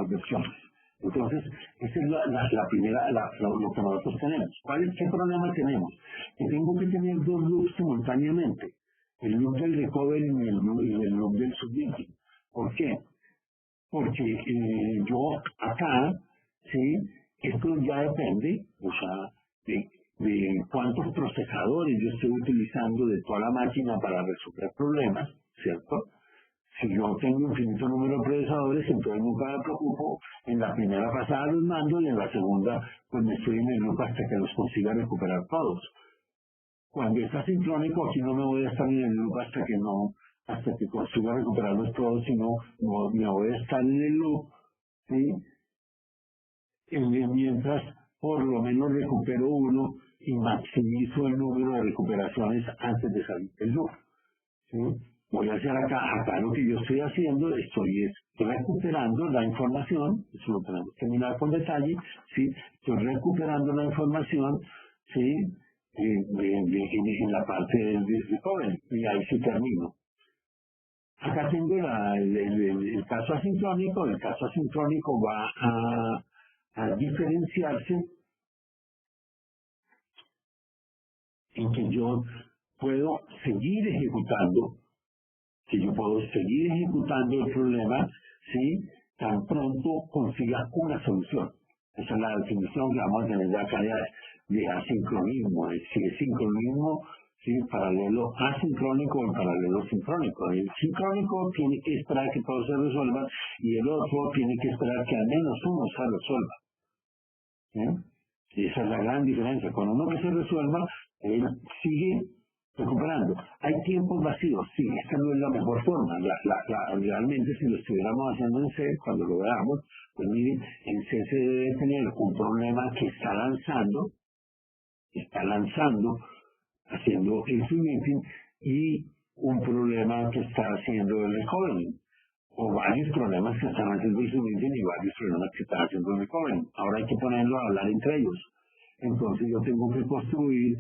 versiones. Entonces, esa es la primera, lo que nosotros tenemos. ¿Qué problema tenemos? Que tengo que tener dos loops simultáneamente. El loop del recovery y el loop del submitting. ¿Por qué? Porque yo acá, ¿sí? Esto ya depende, o sea, de cuántos procesadores yo estoy utilizando de toda la máquina para resolver problemas, ¿cierto? Si yo tengo un infinito número de procesadores, entonces nunca me preocupo. En la primera pasada los mando y en la segunda, pues me estoy en el loop hasta que los consiga recuperar todos. Cuando es asincrónico, aquí no me voy a estar en el loop hasta que consiga recuperarlos todos, sino me voy a estar en el loop, ¿sí? Mientras por lo menos recupero uno y maximizo el número de recuperaciones antes de salir del loop. ¿Sí? Voy a hacer acá lo que yo estoy haciendo, estoy recuperando la información, eso lo tenemos que mirar con detalle, ¿sí? Estoy recuperando la información, ¿sí? En la parte del recovery, y ahí sí termino. Acá tengo el caso asincrónico. El caso asincrónico va a diferenciarse en que yo puedo seguir ejecutando, el problema, ¿sí? Tan pronto consiga una solución. Esa es la definición que vamos a tener de acá de asincronismo. Si es sincronismo, ¿sí? Paralelo asincrónico o paralelo sincrónico. El sincrónico tiene que esperar que todo se resuelva y el otro tiene que esperar que al menos uno se resuelva. ¿Sí? Y esa es la gran diferencia. Cuando uno que se resuelva, él sigue recuperando. Hay tiempos vacíos, sí, esta no es la mejor forma. Realmente, si lo estuviéramos haciendo en C, cuando lo veamos, pues miren, en C se debe tener un problema que está lanzando, haciendo el submitting, y un problema que está haciendo el recovery. o varios problemas que están haciendo el submission y varios problemas que están haciendo el recovery. Ahora hay que ponerlo a hablar entre ellos. Entonces yo tengo que construir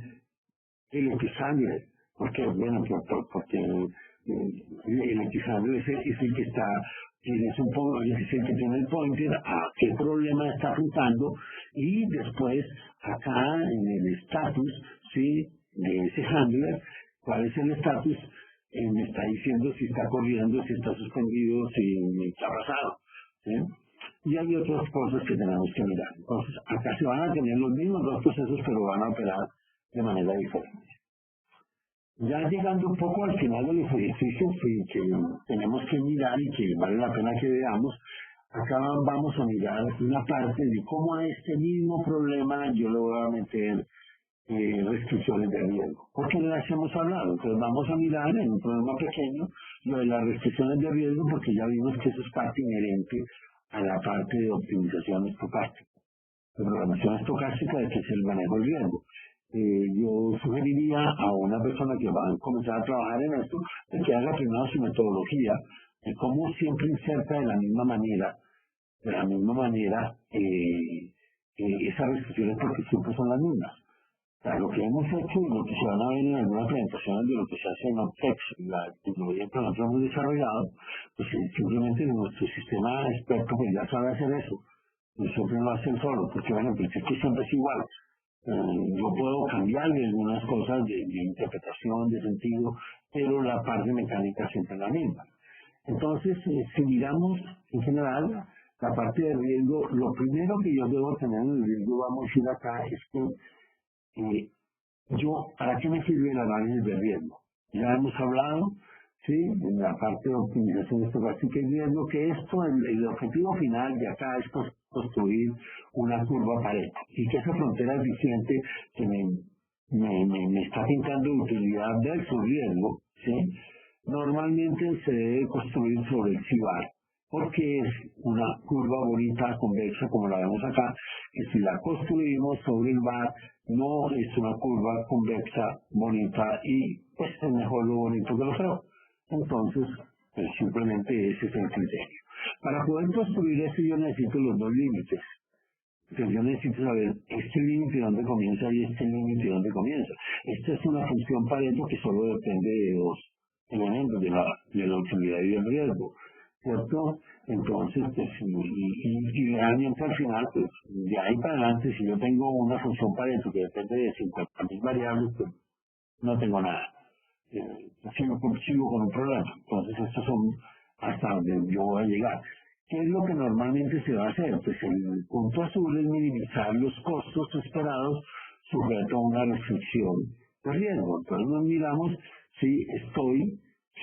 el Epihandler, porque, bueno, porque el Epihandler es el que está, es el que tiene el pointer a qué problema está apuntando, y después acá en el status, ¿sí?, de ese handler, cuál es el status, me está diciendo si está corriendo, si está suspendido, si está pasado, ¿sí? Y hay otras cosas que tenemos que mirar. Entonces, acá se van a tener los mismos dos procesos, pero van a operar de manera diferente. Ya llegando un poco al final de los ejercicios que tenemos que mirar y que vale la pena que veamos, acá vamos a mirar una parte de cómo a este mismo problema yo le voy a meter restricciones de riesgo. Porque de las hemos hablado. Entonces vamos a mirar en un problema pequeño lo de las restricciones de riesgo, porque ya vimos que eso es parte inherente a la parte de optimización estocástica, de programación estocástica, de que es el manejo del riesgo. Yo sugeriría a una persona que va a comenzar a trabajar en esto, de que haga primero su metodología, de cómo siempre inserta de la misma manera esas restricciones, porque siempre son las mismas. O sea, lo que hemos hecho y lo que se van a ver en algunas presentaciones de lo que se hace en OPEX, la tecnología que nosotros hemos desarrollado, pues simplemente nuestro sistema experto pues ya sabe hacer eso. Nosotros lo hacen solo, porque bueno, pues es que siempre es igual. Yo puedo cambiarle algunas cosas de interpretación, de sentido, pero la parte mecánica siempre es la misma. Entonces, si miramos en general la parte de riesgo, lo primero que yo debo tener en el riesgo, vamos a ir acá, es que ¿para qué me sirve el análisis de riesgo? Ya hemos hablado, ¿sí?, en la parte de optimización estocástica y riesgo, que esto, el objetivo final de acá es construir una curva Pareto, y que esa frontera eficiente que me está pintando utilidad versus riesgo, ¿sí?, normalmente se debe construir sobre el CIVAR, porque es una curva bonita, convexa, como la vemos acá, que si la construimos sobre el VAR, no es una curva convexa, bonita, y pues es mejor lo bonito que lo feo. Entonces, pues simplemente ese es el criterio. Para poder construir eso yo necesito los dos límites. Entonces yo necesito saber este límite dónde comienza y este límite dónde comienza. Esta es una función Pareto que solo depende de dos elementos, de la utilidad y del riesgo, ¿cierto? Entonces, pues, y realmente al final, pues, de ahí para adelante, si yo tengo una función Pareto que depende de 50.000 variables, pues, no tengo nada. Sigo con un problema. Entonces, estos son hasta donde yo voy a llegar. ¿Qué es lo que normalmente se va a hacer? Pues el punto azul es minimizar los costos esperados sujeto a una restricción de riesgo. Entonces nos miramos si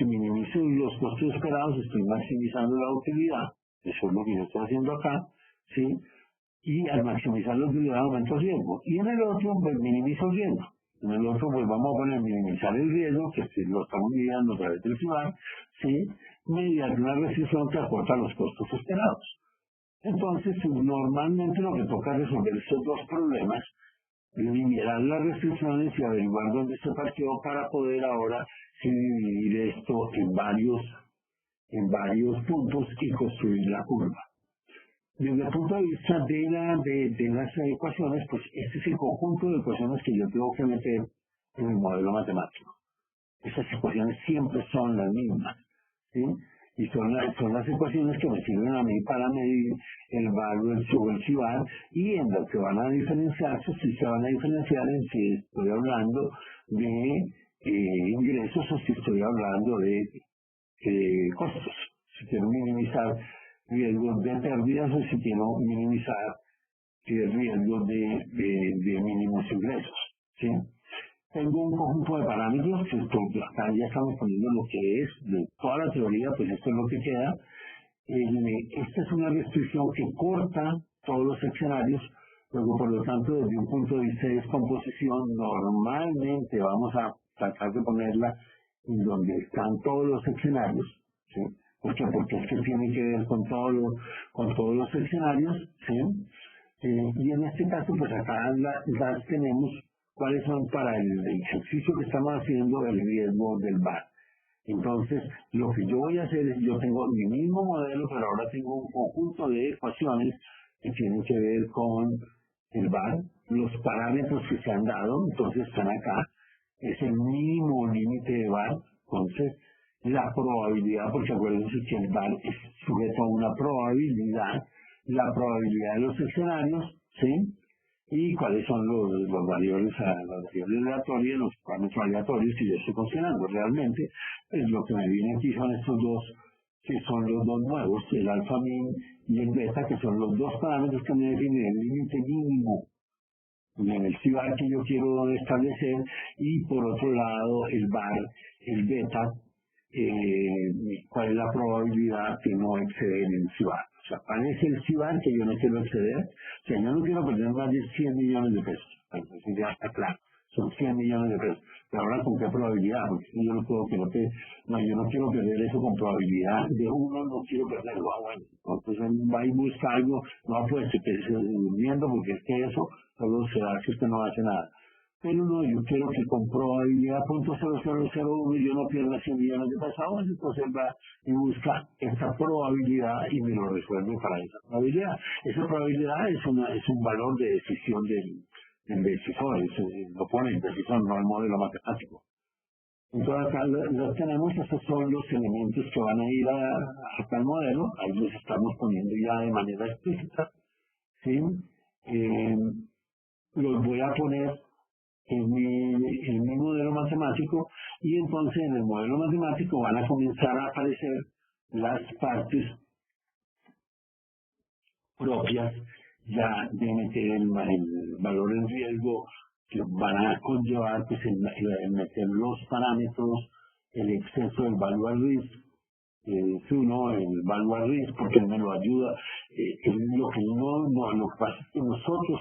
minimizo los costos esperados, estoy maximizando la utilidad, eso es lo que yo estoy haciendo acá, ¿sí? Y al maximizar la utilidad aumento el riesgo. Y en el otro, pues minimizo el riesgo. En el otro, pues vamos a poner minimizar el riesgo, que lo estamos midiendo a través del CIVAR, ¿sí?, mediante una restricción que acorta los costos esperados. Entonces, normalmente lo que toca es resolver estos dos problemas, eliminar las restricciones y averiguar dónde se partió para poder ahora dividir esto en varios puntos y construir la curva. Desde el punto de vista de las ecuaciones, pues este es el conjunto de ecuaciones que yo tengo que meter en el modelo matemático. Esas ecuaciones siempre son las mismas, ¿sí? Y son las ecuaciones que me sirven a mí para medir el valor del CIVAR, y en lo que van a diferenciarse, si se van a diferenciar en si estoy hablando de ingresos o si estoy hablando de costos. Si quiero minimizar riesgos de pérdidas o si quiero minimizar riesgos de mínimos ingresos, ¿sí? Tengo un conjunto de parámetros que acá ya estamos poniendo lo que es de toda la teoría, pues esto es lo que queda. Esta es una restricción que corta todos los escenarios, luego por lo tanto desde un punto de vista de descomposición normalmente vamos a tratar de ponerla en donde están todos los escenarios, ¿sí? Porque es que tiene que ver con todos los escenarios, ¿sí? Y en este caso pues acá las tenemos cuáles son para el ejercicio que estamos haciendo el riesgo del VAR. Entonces, lo que yo voy a hacer es, yo tengo mi mismo modelo, pero ahora tengo un conjunto de ecuaciones que tienen que ver con el VAR, los parámetros que se han dado, entonces están acá, es el mínimo límite de VAR, entonces la probabilidad, porque acuérdense que el VAR es sujeto a una probabilidad, la probabilidad de los escenarios, ¿sí? Y cuáles son los variables, las variables aleatorias, los parámetros aleatorios que yo estoy considerando. Realmente, pues lo que me viene aquí son estos dos, que son los dos nuevos, el alfa min y el beta, que son los dos parámetros que me definen el límite mínimo en el CIVAR que yo quiero establecer, y por otro lado el VAR, el beta, cuál es la probabilidad de no exceder el CIVAR. O sea, cuál es el CIVAR que yo no quiero exceder. O sea, yo no quiero perder más de 100 millones de pesos. Entonces ya está claro, son 100 millones de pesos. Pero ahora, ¿con qué probabilidad? Porque yo no puedo que no te... No, yo no quiero perder eso con probabilidad de uno, no quiero perderlo. Ah, bueno, entonces va y busca algo, no apueste que se durmiendo, porque es que eso solo se da si usted no hace nada. Pero no, yo quiero que con probabilidad .0001 yo no pierda 100 millones de pesos, entonces él va y busca esa probabilidad y me lo resuelve para esa probabilidad. Esa probabilidad es un valor de decisión del decisor, lo pone el decisor, no el modelo matemático. Entonces acá los tenemos, estos son los elementos que van a ir hasta el modelo, ahí los estamos poniendo ya de manera explícita, ¿sí? Los voy a poner en mi modelo matemático, y entonces en el modelo matemático van a comenzar a aparecer las partes propias ya de meter el valor en riesgo, que van a conllevar pues el meter los parámetros, el exceso del value at risk, es uno, el value at risk, porque él me lo ayuda. Lo que lo que pasa es que nosotros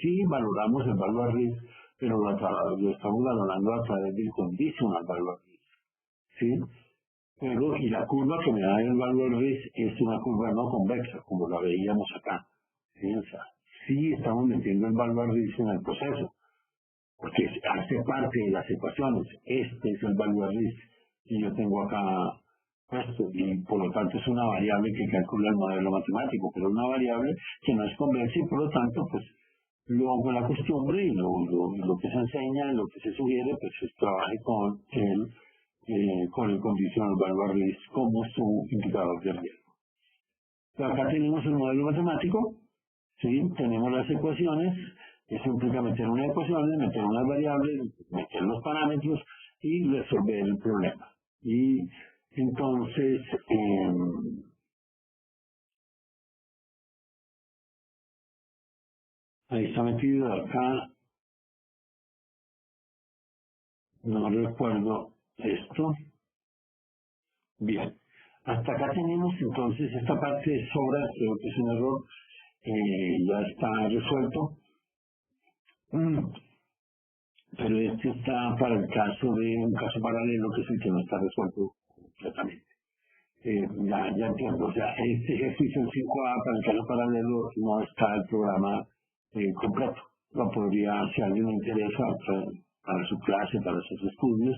sí valoramos el value at risk, pero lo estamos valorando a través del conditional value at risk, ¿sí? Pero, y la curva que me da el value at risk es una curva no convexa, como la veíamos acá, ¿sí? O sea, sí estamos metiendo el value at risk en el proceso, porque hace parte de las ecuaciones. Este es el value at risk que yo tengo acá puesto, y por lo tanto es una variable que calcula el modelo matemático, pero una variable que no es convexa, y por lo tanto pues lo hago la costumbre, y lo que se enseña, lo que se sugiere, pues es trabaje con el conditional value at risk como su indicador de riesgo. Pero acá tenemos el modelo matemático, ¿sí? Tenemos las ecuaciones, eso implica meter unas ecuaciones, meter unas variables, meter los parámetros y resolver el problema. Y entonces, ahí está metido acá, no recuerdo esto. Bien, hasta acá tenemos entonces esta parte de sobra, creo que es un error, ya está resuelto. Pero este está para el caso de un caso paralelo, que es el que no está resuelto completamente. Ya entiendo, o sea, este ejercicio en 5A para el caso paralelo no está el programa completo. Lo podría, si a alguien le interesa, para su clase, para sus estudios,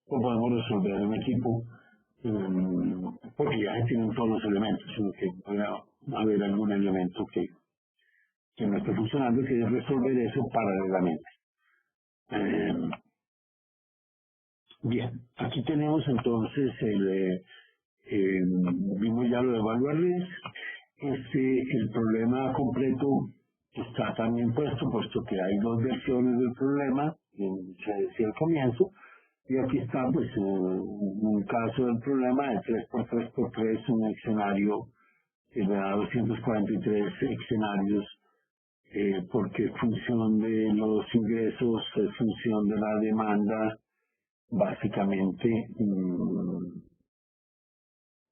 lo podemos resolver en equipo, porque ya se tienen todos los elementos, sino que puede haber algún elemento que no esté funcionando, y que es resolver eso paralelamente. Bien, aquí tenemos entonces vimos ya lo de value at risk. El problema completo está también puesto que hay dos versiones del problema, se decía al comienzo, y aquí está pues un caso del problema de 3x3x3, un escenario que me da 243 escenarios, porque función de los ingresos, función de la demanda, básicamente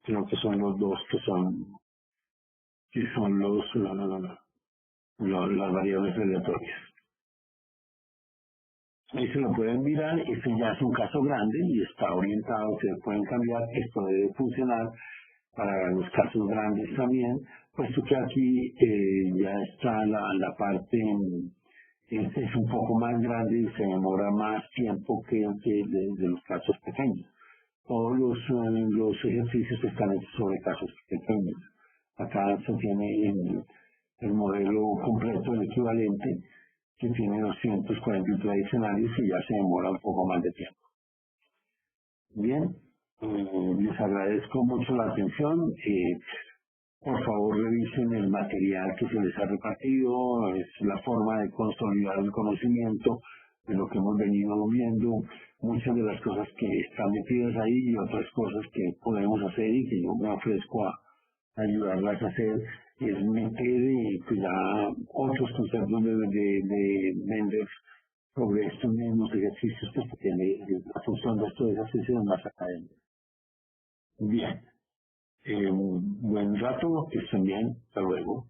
creo que son los dos que son las variables aleatorias. Ahí se lo pueden mirar, este ya es un caso grande y está orientado, se pueden cambiar, esto debe funcionar para los casos grandes también, puesto que aquí ya está la parte, este es un poco más grande y se demora más tiempo que de los casos pequeños. todos los ejercicios están hechos sobre casos pequeños. Acá se tiene el modelo completo, el equivalente, que tiene 243 escenarios y ya se demora un poco más de tiempo. Bien, les agradezco mucho la atención. Por favor, revisen el material que se les ha repartido. Es la forma de consolidar el conocimiento de lo que hemos venido viendo, muchas de las cosas que están metidas ahí y otras cosas que podemos hacer y que yo me ofrezco a ayudarlas a hacer, es meter pues ya otros conceptos de Mendel sobre estos mismos ejercicios que tiene la función de esto de esas sesiones más académicas. Bien, un buen rato, que estén bien, hasta luego.